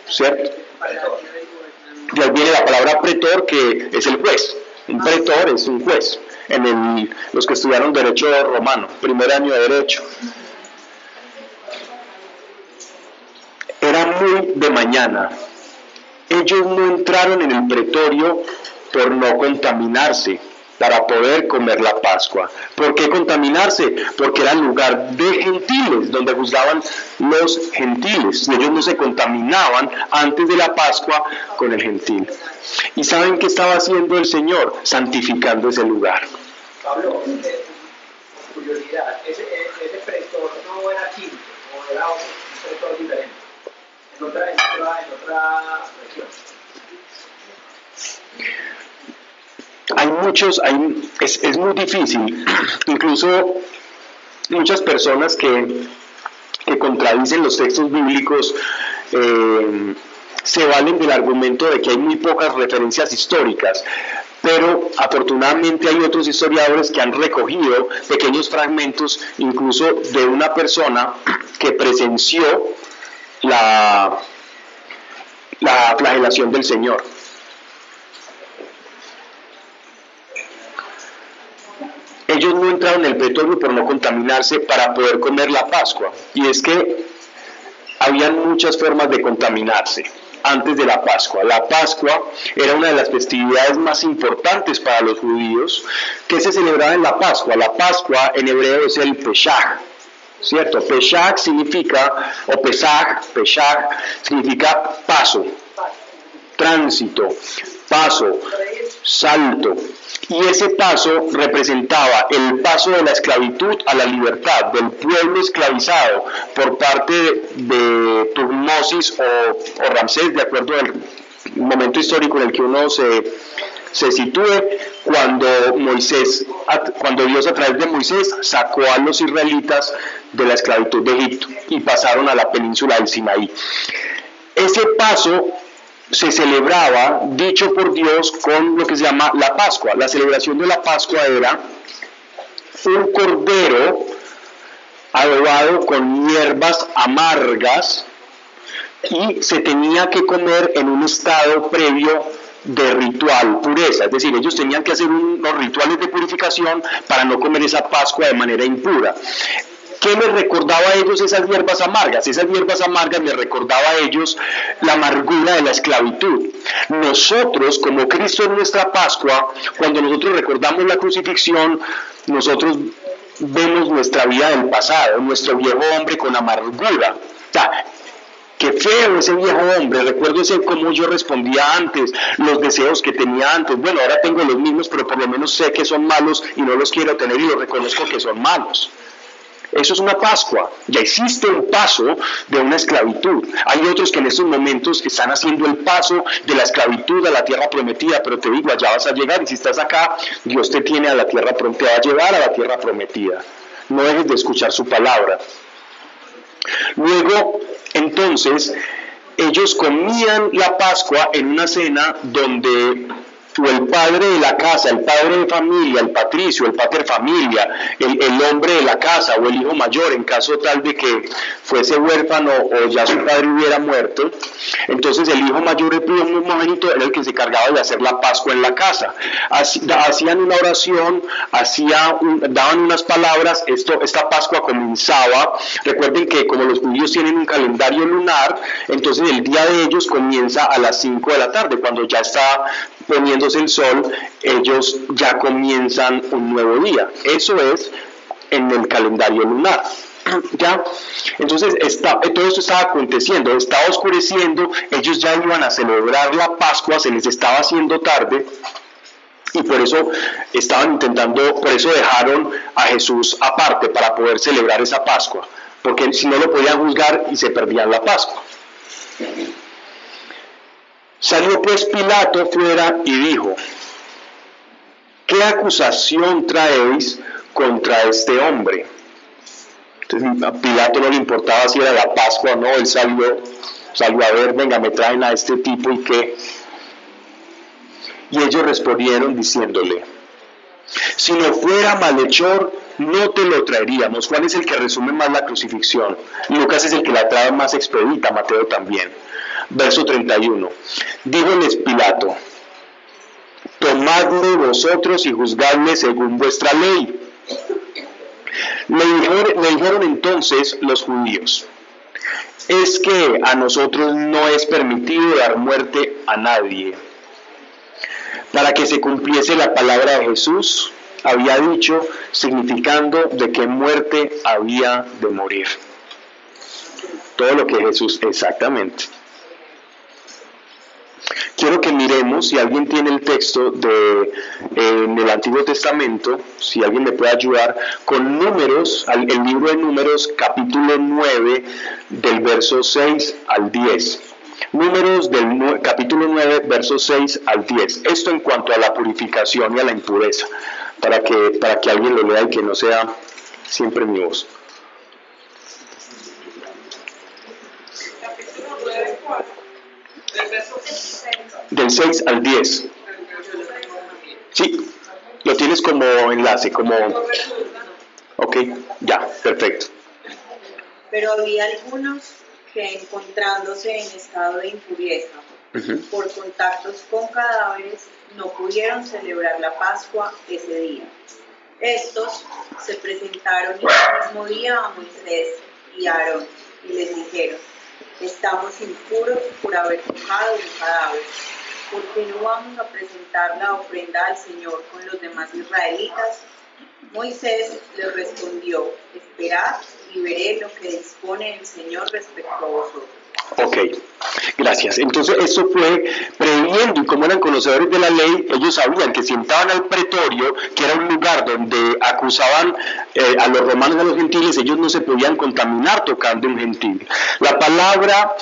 ¿cierto? Y ahí viene la palabra pretor, que es el juez. Un pretor es un juez. Los que estudiaron derecho romano, primer año de derecho. Era muy de mañana. Ellos no entraron en el pretorio por no contaminarse, para poder comer la Pascua. ¿Por qué contaminarse? Porque era lugar de gentiles, donde juzgaban los gentiles. Y ellos no se contaminaban antes de la Pascua con el gentil. ¿Y saben qué estaba haciendo el Señor? Santificando ese lugar. Pablo, por curiosidad, ese pretor no era químico, o era un pretor diferente, en otra región. Es muy difícil, incluso muchas personas que contradicen los textos bíblicos se valen del argumento de que hay muy pocas referencias históricas, pero afortunadamente hay otros historiadores que han recogido pequeños fragmentos, incluso de una persona que presenció la flagelación del Señor. Ellos no entraron en el pretorio por no contaminarse para poder comer la Pascua. Y es que habían muchas formas de contaminarse antes de la Pascua. La Pascua era una de las festividades más importantes para los judíos que se celebraba en la Pascua. La Pascua en hebreo es el Pesach, ¿cierto? Pesach significa, o Pesach significa paso, tránsito, paso, salto. Y ese paso representaba el paso de la esclavitud a la libertad, del pueblo esclavizado por parte de Tutmosis o Ramsés, de acuerdo al momento histórico en el que uno se sitúe, cuando Dios a través de Moisés sacó a los israelitas de la esclavitud de Egipto y pasaron a la península del Sinaí. Ese paso se celebraba, dicho por Dios, con lo que se llama la Pascua. La celebración de la Pascua era un cordero adobado con hierbas amargas y se tenía que comer en un estado previo de ritual, pureza, es decir, ellos tenían que hacer unos rituales de purificación para no comer esa Pascua de manera impura. ¿Qué les recordaba a ellos esas hierbas amargas? Esas hierbas amargas les recordaba a ellos la amargura de la esclavitud. Nosotros, como Cristo es nuestra Pascua, cuando nosotros recordamos la crucifixión, nosotros vemos nuestra vida del pasado, nuestro viejo hombre con amargura. O sea, qué feo ese viejo hombre, recuerdo ese cómo yo respondía antes, los deseos que tenía antes. Bueno, ahora tengo los mismos, pero por lo menos sé que son malos y no los quiero tener y los reconozco que son malos. Eso es una Pascua, ya existe un paso de una esclavitud. Hay otros que en estos momentos están haciendo el paso de la esclavitud a la tierra prometida, pero te digo, allá vas a llegar y si estás acá, Dios te tiene a la tierra prometida, te va a llevar a la tierra prometida. No dejes de escuchar su palabra. Luego, entonces, ellos comían la Pascua en una cena donde el padre de la casa, el padre de familia, el patricio, el pater familia, el hombre de la casa o el hijo mayor, en caso tal de que fuese huérfano o ya su padre hubiera muerto, entonces el hijo mayor, el primogénito, era el que se encargaba de hacer la Pascua en la casa. Hacían una oración, daban unas palabras, esta Pascua comenzaba, recuerden que como los judíos tienen un calendario lunar, entonces el día de ellos comienza a las 5 de la tarde, cuando ya está poniéndose el sol, ellos ya comienzan un nuevo día. Eso es en el calendario lunar. ¿Ya? Entonces todo esto estaba aconteciendo, estaba oscureciendo, ellos ya iban a celebrar la Pascua, se les estaba haciendo tarde y por eso por eso dejaron a Jesús aparte para poder celebrar esa Pascua, porque si no lo podían juzgar y se perdían la Pascua. Salió pues Pilato fuera y dijo: ¿qué acusación traéis contra este hombre? Entonces a Pilato no le importaba si era la Pascua o no, él salió a ver, venga, me traen a este tipo y qué. Y ellos respondieron diciéndole: si no fuera malhechor, no te lo traeríamos. Juan es el que resume más la crucifixión, Lucas es el que la trae más expedita, Mateo también. Verso 31. Díjoles Pilato: tomadle vosotros y juzgadle según vuestra ley. Le dijeron entonces los judíos: es que a nosotros no es permitido dar muerte a nadie. Para que se cumpliese la palabra de Jesús, había dicho, significando de qué muerte había de morir. Todo lo que Jesús, exactamente. Quiero que miremos, si alguien tiene el texto en el Antiguo Testamento, si alguien me puede ayudar, con Números, el libro de Números, capítulo 9, del verso 6 al 10. Números del capítulo 9, versos 6 al 10. Esto en cuanto a la purificación y a la impureza, para que alguien lo lea y que no sea siempre mi voz. Capítulo 9, ¿cuál? Del verso Del 6 al 10. Sí, lo tienes como enlace, como... Ok, ya, perfecto. Pero había algunos que, encontrándose en estado de impureza por contactos con cadáveres, no pudieron celebrar la Pascua ese día. Estos se presentaron ese mismo día a Moisés y a Aarón y les dijeron: Estamos impuros por haber tocado un cadáver. ¿Por qué no vamos a presentar la ofrenda al Señor con los demás israelitas? Moisés le respondió: esperad y veré lo que dispone el Señor respecto a vosotros. Ok, gracias. Entonces esto fue previendo, y como eran conocedores de la ley, ellos sabían que si entraban al pretorio, que era un lugar donde acusaban a los romanos y a los gentiles, ellos no se podían contaminar tocando un gentil. La palabra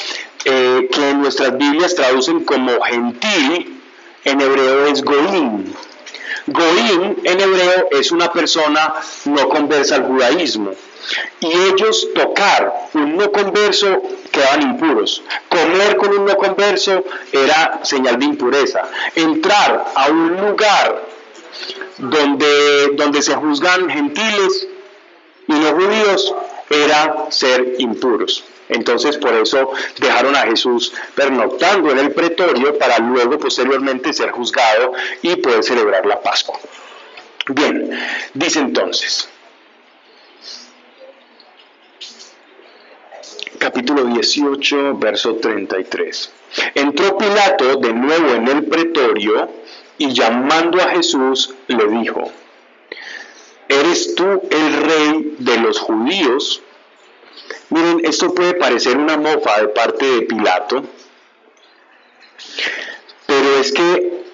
que en nuestras Biblias traducen como gentil, en hebreo es goim. Goim en hebreo es una persona no conversa al judaísmo. Y ellos tocar un no converso quedaban impuros. Comer con un no converso era señal de impureza. Entrar a un lugar donde se juzgan gentiles y no judíos era ser impuros. Entonces por eso dejaron a Jesús pernoctando en el pretorio para luego posteriormente ser juzgado y poder celebrar la Pascua. Bien, dice entonces, capítulo 18, verso 33. Entró Pilato de nuevo en el pretorio y llamando a Jesús le dijo: ¿eres tú el rey de los judíos? Miren, esto puede parecer una mofa de parte de Pilato, pero es que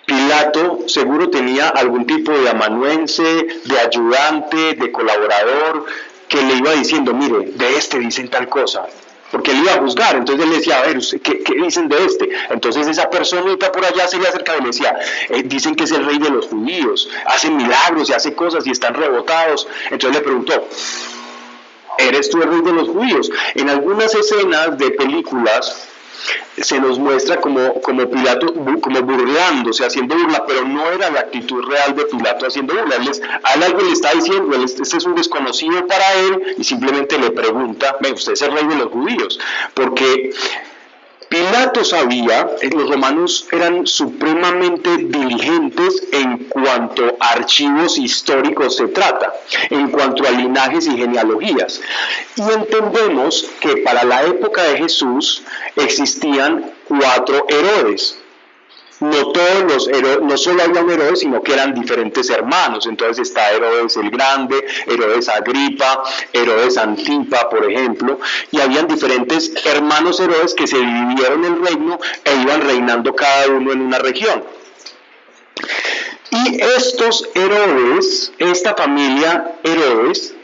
Pilato seguro tenía algún tipo de amanuense, de ayudante, de colaborador, que le iba diciendo: mire, de este dicen tal cosa, porque él iba a juzgar. Entonces él le decía: a ver, ¿qué dicen de este? Entonces esa personita por allá se le acercaba y le decía: dicen que es el rey de los judíos, hace milagros y hace cosas y están rebotados. Entonces le preguntó: ¿eres tú el rey de los judíos? En algunas escenas de películas se nos muestra como Pilato como burlándose, haciendo burla, pero no era la actitud real de Pilato haciendo burla. A él algo le está diciendo, este es un desconocido para él, y simplemente le pregunta: ¿usted es el rey de los judíos? Porque Pilato sabía, los romanos eran supremamente diligentes en cuanto a archivos históricos se trata, en cuanto a linajes y genealogías. Y entendemos que para la época de Jesús existían 4 Herodes. No todos los Herodes, no solo había un Herodes, sino que eran diferentes hermanos. Entonces está Herodes el Grande, Herodes Agripa, Herodes Antipa, por ejemplo, y habían diferentes hermanos Herodes que se dividieron el reino e iban reinando cada uno en una región. Y estos Herodes, esta familia Herodes,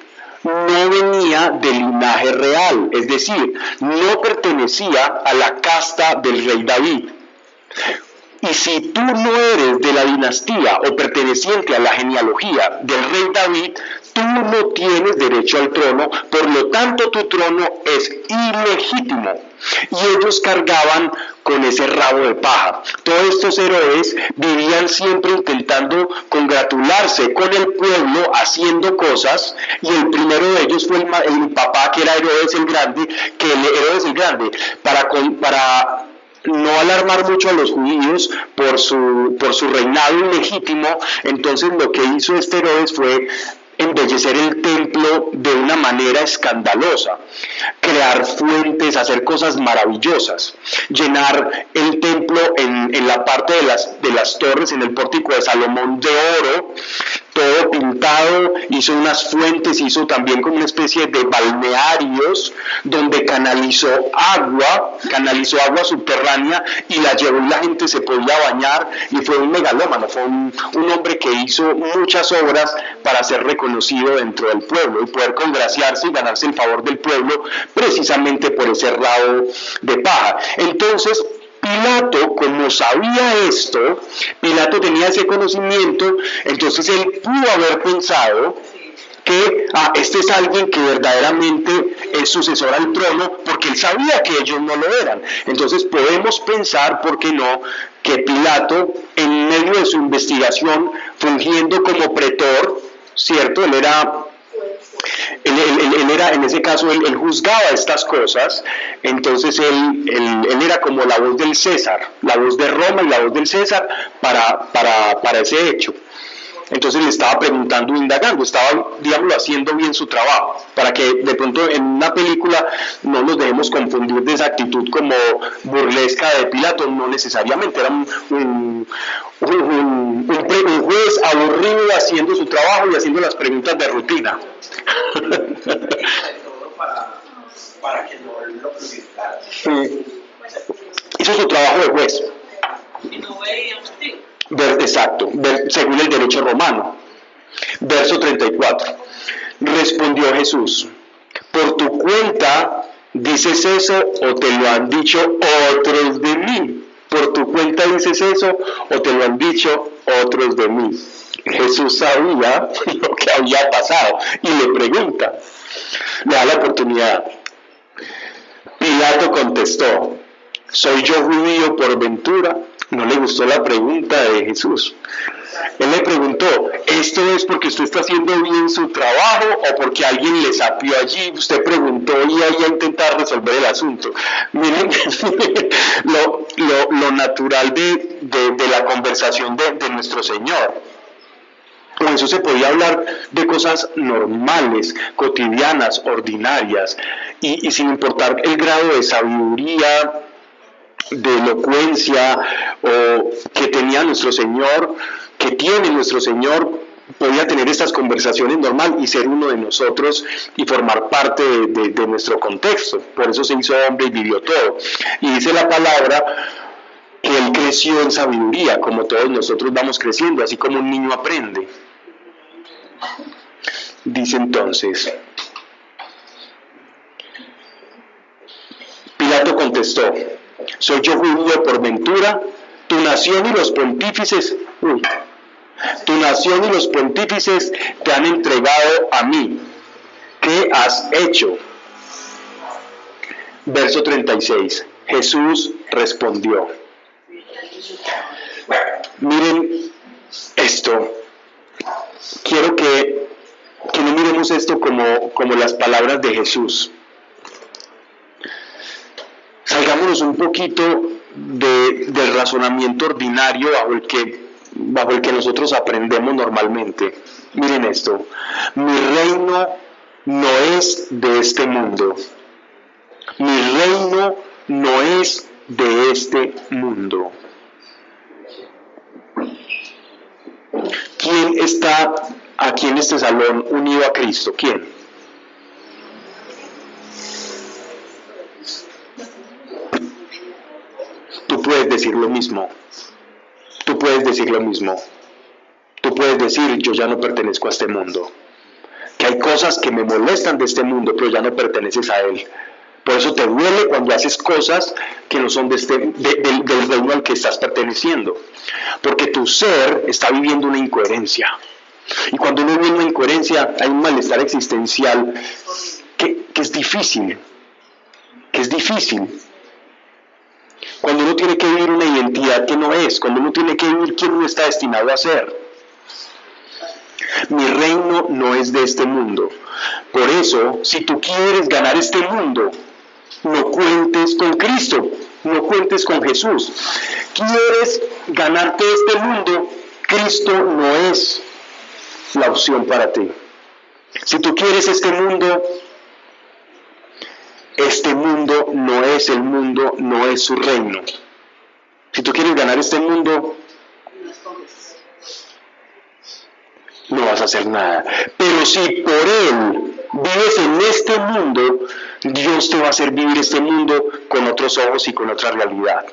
no venía del linaje real, es decir, no pertenecía a la casta del rey David. Y si tú no eres de la dinastía o perteneciente a la genealogía del rey David, tú no tienes derecho al trono, por lo tanto tu trono es ilegítimo. Y ellos cargaban con ese rabo de paja. Todos estos héroes vivían siempre intentando congratularse con el pueblo, haciendo cosas, y el primero de ellos fue el papá, que era Herodes el Grande, para no alarmar mucho a los judíos por su reinado ilegítimo. Entonces lo que hizo este Herodes fue embellecer el templo de una manera escandalosa, crear fuentes, hacer cosas maravillosas, llenar el templo en la parte de las torres, en el pórtico de Salomón, de oro, todo pintado. Hizo unas fuentes, hizo también como una especie de balnearios donde canalizó agua subterránea y la llevó y la gente se podía bañar, y fue un megalómano, fue un hombre que hizo muchas obras para ser reconocido dentro del pueblo y poder congraciarse y ganarse el favor del pueblo precisamente por ese rabo de paja. Entonces Pilato, como sabía esto, Pilato tenía ese conocimiento, entonces él pudo haber pensado que este es alguien que verdaderamente es sucesor al trono, porque él sabía que ellos no lo eran. Entonces podemos pensar, ¿por qué no?, que Pilato, en medio de su investigación, fungiendo como pretor, ¿cierto? Él era, en ese caso, él juzgaba estas cosas. Entonces él era como la voz del César, la voz de Roma y la voz del César para ese hecho. Entonces le estaba preguntando, indagando, estaba, digámoslo, haciendo bien su trabajo, para que de pronto en una película no nos dejemos confundir de esa actitud como burlesca de Pilato, no necesariamente, era un juez aburrido haciendo su trabajo y haciendo las preguntas de rutina. Para que no lo crucificaran. Hizo su trabajo de juez. Y no veía motivo. Exacto, según el derecho romano. Verso 34. Respondió Jesús: ¿por tu cuenta dices eso o te lo han dicho otros de mí? ¿Por tu cuenta dices eso o te lo han dicho otros de mí? Jesús sabía lo que había pasado y le pregunta, le da la oportunidad. Pilato contestó: ¿soy yo judío por ventura? No le gustó la pregunta de Jesús. Él le preguntó, ¿esto es porque usted está haciendo bien su trabajo o porque alguien le sapió allí? Usted preguntó y ahí a intentar resolver el asunto. Miren lo natural de la conversación de nuestro Señor. Con eso se podía hablar de cosas normales, cotidianas, ordinarias, y sin importar el grado de sabiduría, de elocuencia o que tenía nuestro Señor, que tiene nuestro Señor, podía tener estas conversaciones normal y ser uno de nosotros y formar parte de nuestro contexto. Por eso se hizo hombre y vivió todo. Y dice la palabra que Él creció en sabiduría, como todos nosotros vamos creciendo, así como un niño aprende. Dice entonces, Pilato contestó: ¿soy yo judío por ventura? Tu nación y los pontífices te han entregado a mí. ¿Qué has hecho? Verso 36. Jesús respondió. Miren esto. Quiero que no miremos esto como las palabras de Jesús. Salgámonos un poquito del razonamiento ordinario bajo el que nosotros aprendemos normalmente. Miren esto: mi reino no es de este mundo. Mi reino no es de este mundo. ¿Quién está aquí en este salón unido a Cristo? ¿Quién? Tú puedes decir lo mismo. Tú puedes decir lo mismo. Tú puedes decir, yo ya no pertenezco a este mundo. Que hay cosas que me molestan de este mundo, pero ya no perteneces a él. Por eso te duele cuando haces cosas que no son del reino al que estás perteneciendo. Porque tu ser está viviendo una incoherencia. Y cuando uno vive una incoherencia, hay un malestar existencial que es difícil. Que es difícil. Cuando uno tiene que vivir una identidad que no es, cuando uno tiene que vivir quien uno está destinado a ser. Mi reino no es de este mundo. Por eso, si tú quieres ganar este mundo, no cuentes con Cristo, no cuentes con Jesús. ¿Quieres ganarte este mundo? Cristo no es la opción para ti. Si tú quieres este mundo no es el mundo, no es su reino. Si tú quieres ganar este mundo, no vas a hacer nada. Pero si por él vives en este mundo, Dios te va a hacer vivir este mundo con otros ojos y con otra realidad.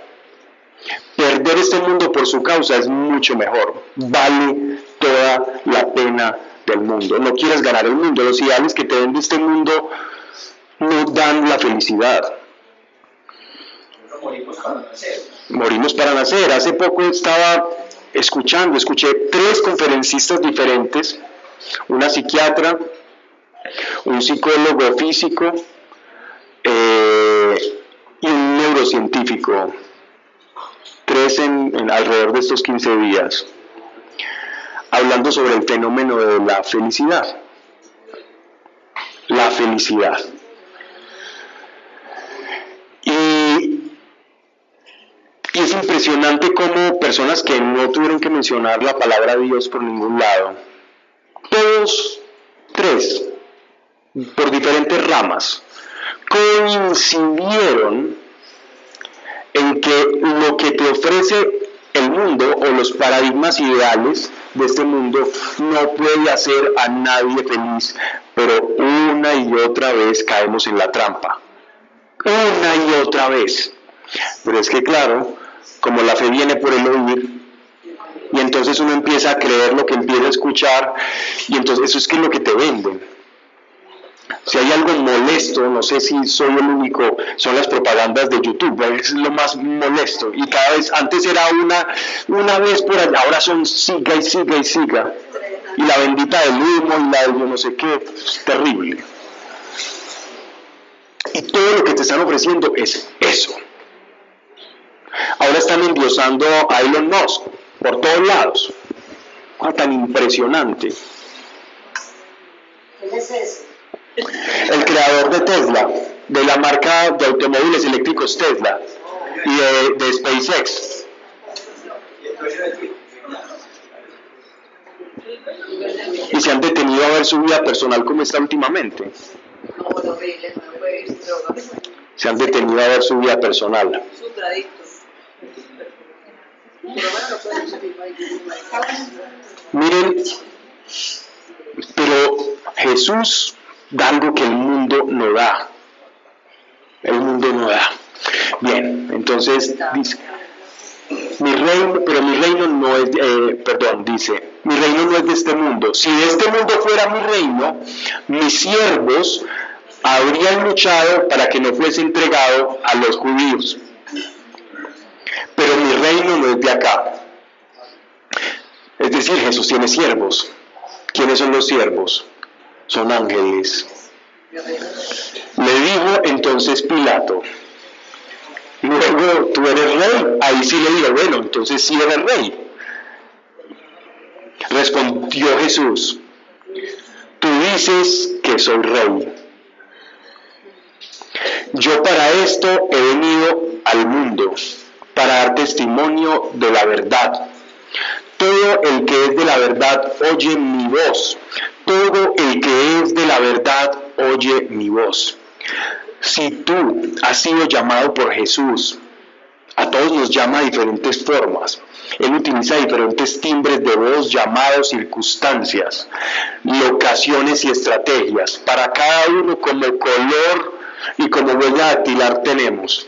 Perder este mundo por su causa es mucho mejor. Vale toda la pena del mundo. No quieres ganar el mundo. Los ideales que te den de este mundo no dan la felicidad. Morimos para nacer. Morimos para nacer. Hace poco escuché 3 conferencistas diferentes, una psiquiatra, un psicólogo físico y un neurocientífico, 3 alrededor de estos 15 días, hablando sobre el fenómeno de la felicidad. La felicidad. Y es impresionante cómo personas que no tuvieron que mencionar la palabra Dios por ningún lado, todos tres, por diferentes ramas, coincidieron en que lo que te ofrece el mundo o los paradigmas ideales de este mundo no puede hacer a nadie feliz, pero una y otra vez caemos en la trampa. Una y otra vez. Pero es que claro, como la fe viene por el oír, y entonces uno empieza a creer lo que empieza a escuchar, y entonces eso es que es lo que te venden. Si hay algo molesto, no sé si soy el único, son las propagandas de YouTube, es lo más molesto. Y cada vez, antes era una vez por allá, ahora son siga y siga y siga. Y la bendita del humo y la de yo no sé qué, es terrible. Y todo lo que te están ofreciendo es eso. Ahora están endiosando a Elon Musk por todos lados. Tan impresionante. ¿Qué es eso? El creador de Tesla, de la marca de automóviles eléctricos Tesla y de SpaceX. Y se han detenido a ver su vida personal como está últimamente. Se han detenido a ver su vida personal. Miren, pero Jesús da algo que el mundo no da. El mundo no da. Bien, entonces dice, mi reino no es, dice, mi reino no es de este mundo. Si de este mundo fuera mi reino, mis siervos habrían luchado para que no fuese entregado a los judíos. Pero mi reino no es de acá. Es decir, Jesús tiene siervos. ¿Quiénes son los siervos? Son ángeles. Le dijo entonces Pilato, luego tú eres rey. Ahí sí le digo, bueno, entonces sí eres rey. Respondió Jesús, tú dices que soy rey. Yo para esto he venido al mundo, para dar testimonio de la verdad. Todo el que es de la verdad oye mi voz. Todo el que es de la verdad oye mi voz. Si tú has sido llamado por Jesús, a todos nos llama de diferentes formas. Él utiliza diferentes timbres de voz, llamados, circunstancias, locaciones y estrategias. Para cada uno como color y como huella dactilar tenemos.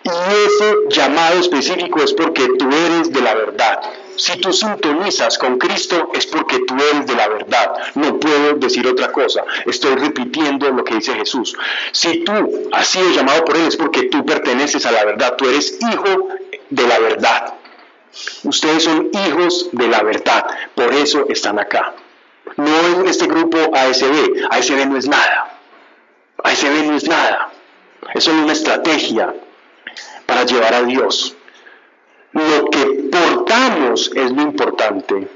Y ese llamado específico es porque tú eres de la verdad. Si tú sintonizas con Cristo es porque tú eres de la verdad. No puedo decir otra cosa. Estoy repitiendo lo que dice Jesús. Si tú has sido llamado por Él es porque tú perteneces a la verdad. Tú eres hijo de la verdad. Ustedes son hijos de la verdad. Por eso están acá. No en este grupo ASB. ASB no es nada. ASB no es nada. Es solo una estrategia para llevar a Dios. Lo que portamos es lo importante,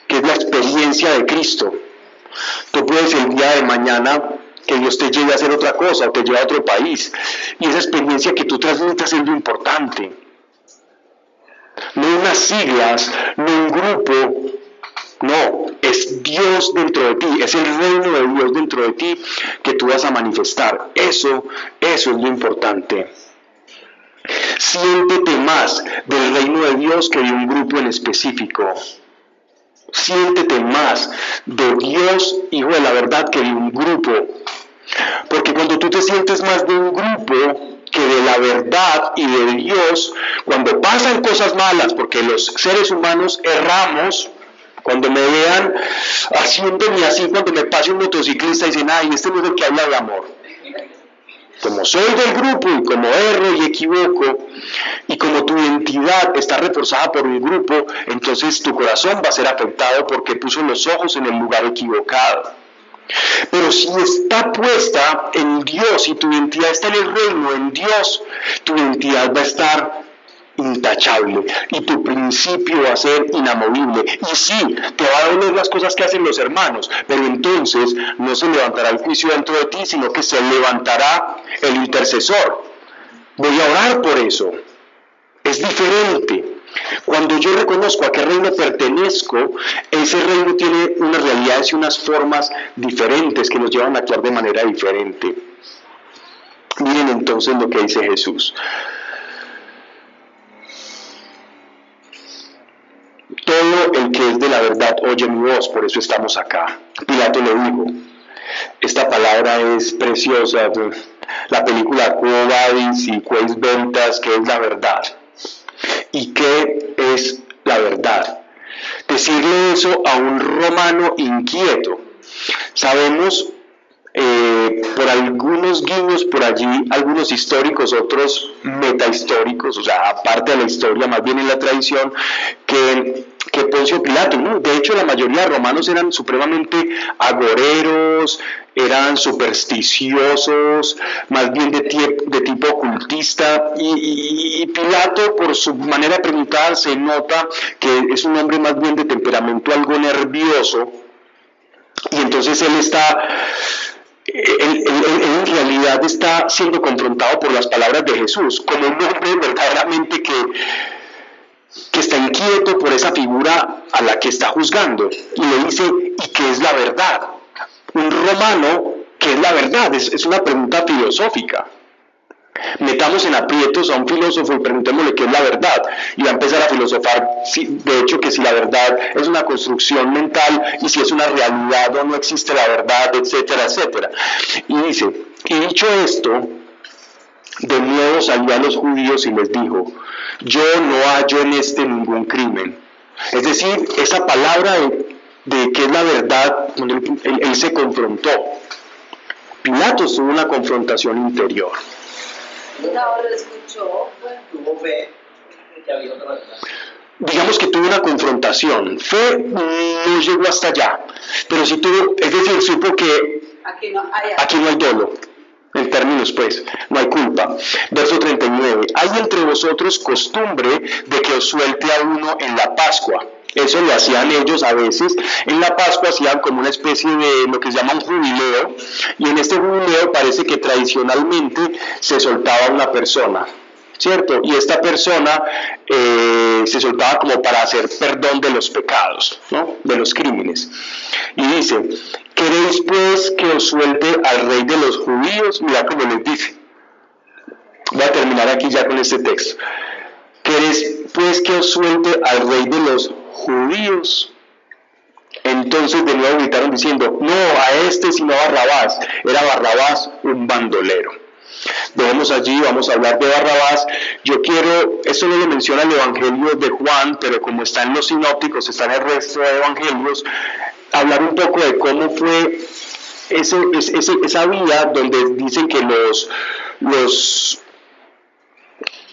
que es la experiencia de Cristo. Tú puedes el día de mañana que Dios te lleve a hacer otra cosa o te lleve a otro país, y esa experiencia que tú transmitas es lo importante. No unas siglas, no un grupo, no, es Dios dentro de ti, es el reino de Dios dentro de ti que tú vas a manifestar. Eso es lo importante. Siéntete más del reino de Dios que de un grupo en específico. Siéntete más de Dios, hijo de la verdad, que de un grupo. Porque cuando tú te sientes más de un grupo que de la verdad y de Dios, cuando pasan cosas malas, porque los seres humanos erramos, cuando me vean haciéndome así, cuando me pase un motociclista y dicen, ay, este no es el que habla de amor. Como soy del grupo y como erro y equivoco, y como tu identidad está reforzada por un grupo, entonces tu corazón va a ser afectado porque puso los ojos en el lugar equivocado. Pero si está puesta en Dios y tu identidad está en el reino, en Dios, tu identidad va a estar intachable y tu principio va a ser inamovible. Y sí, te va a doler las cosas que hacen los hermanos, pero entonces no se levantará el juicio dentro de ti, sino que se levantará el intercesor. Voy a orar por eso. es diferente. Cuando yo reconozco a qué reino pertenezco, ese reino tiene unas realidades y unas formas diferentes que nos llevan a actuar de manera diferente. Miren entonces lo que dice Jesús. Todo el que es de la verdad oye mi voz, por eso estamos acá. Pilato le dijo, esta palabra es preciosa, la película Quo Vadis y Quais Ventas, que es la verdad. ¿Y qué es la verdad? Decirle eso a un romano inquieto. Sabemos por algunos guiños por allí, algunos históricos, otros metahistóricos, o sea, aparte de la historia, más bien en la tradición, que Poncio Pilato, ¿no? De hecho, la mayoría de romanos eran supremamente agoreros, eran supersticiosos, más bien de tipo ocultista, y Pilato, por su manera de preguntar, se nota que es un hombre más bien de temperamento algo nervioso, y entonces él en realidad está siendo confrontado por las palabras de Jesús, como un hombre verdaderamente que está inquieto por esa figura a la que está juzgando, y le dice, ¿y qué es la verdad? Un romano, ¿qué es la verdad? Es una pregunta filosófica. Metamos en aprietos a un filósofo y preguntémosle qué es la verdad, y va a empezar a filosofar, de hecho, que si la verdad es una construcción mental y si es una realidad o no existe la verdad, etcétera, etcétera. Y dice, y dicho esto, de nuevo salió a los judíos y les dijo, yo no hallo en este ningún crimen. Es decir, esa palabra de qué es la verdad, él se confrontó. Pilatos tuvo una confrontación interior. No lo escuchó, Tuvo fe que había otra verdad. Digamos que tuvo una confrontación. Fe no llegó hasta allá, pero sí tuvo, es decir, supo que aquí no hay dolo. En términos, pues, no hay culpa. Verso 39. Hay entre vosotros costumbre de que os suelte a uno en la Pascua. Eso lo hacían ellos a veces. En la Pascua hacían como una especie de lo que se llama un jubileo, y en este jubileo parece que tradicionalmente se soltaba a una persona, ¿cierto? Y esta persona se soltaba como para hacer perdón de los pecados, ¿no? De los crímenes. Y dice, ¿queréis pues que os suelte al rey de los judíos? Mira cómo les dice. Voy a terminar aquí ya con este texto. ¿Queréis pues que os suelte al rey de los judíos? Entonces de nuevo gritaron diciendo, no a este sino a Barrabás. Era Barrabás un bandolero. Dejemos allí, vamos a hablar de Barrabás. Yo quiero, esto no lo menciona el Evangelio de Juan, pero como está en los sinópticos, está en el resto de evangelios, hablar un poco de cómo fue esa vía donde dicen que los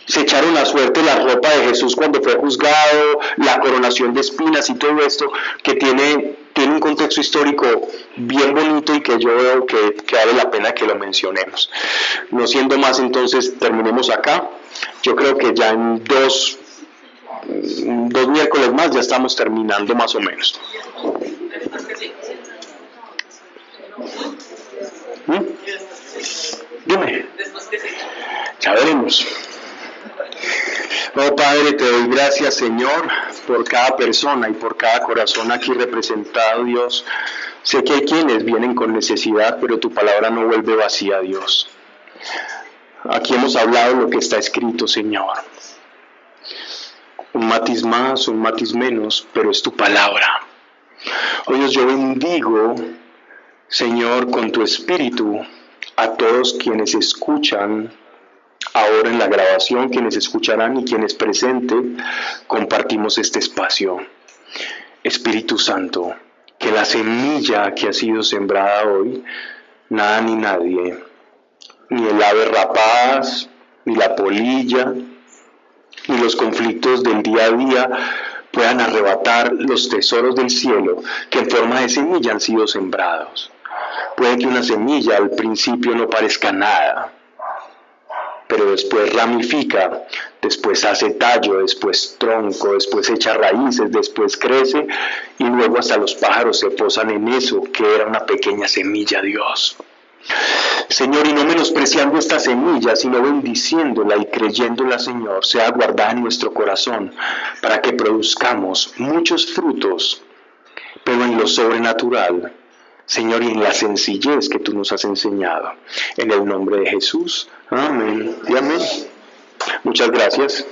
se echaron a suerte la ropa de Jesús cuando fue juzgado, la coronación de espinas y todo esto, que tiene un contexto histórico bien bonito y que yo veo que vale la pena que lo mencionemos. No siendo más, entonces terminemos acá. Yo creo que ya en dos miércoles más ya estamos terminando más o menos. Dime. Ya veremos. Oh Padre, te doy gracias, Señor, por cada persona y por cada corazón aquí representado, Dios. Sé que hay quienes vienen con necesidad, pero tu palabra no vuelve vacía, Dios. Aquí hemos hablado lo que está escrito, Señor. Un matiz más, un matiz menos, pero es tu palabra. Oh Dios, yo bendigo, Señor, con tu espíritu a todos quienes escuchan ahora en la grabación, quienes escucharán y quienes presenten, compartimos este espacio. Espíritu Santo, que la semilla que ha sido sembrada hoy, nada ni nadie, ni el ave rapaz, ni la polilla, ni los conflictos del día a día puedan arrebatar los tesoros del cielo que en forma de semilla han sido sembrados. Puede que una semilla al principio no parezca nada, pero después ramifica, después hace tallo, después tronco, después echa raíces, después crece y luego hasta los pájaros se posan en eso que era una pequeña semilla, Dios. Señor, y no menospreciando esta semilla, sino bendiciéndola y creyéndola, Señor, sea guardada en nuestro corazón para que produzcamos muchos frutos, pero en lo sobrenatural, Señor, y en la sencillez que tú nos has enseñado. En el nombre de Jesús. Amén y amén. Muchas gracias.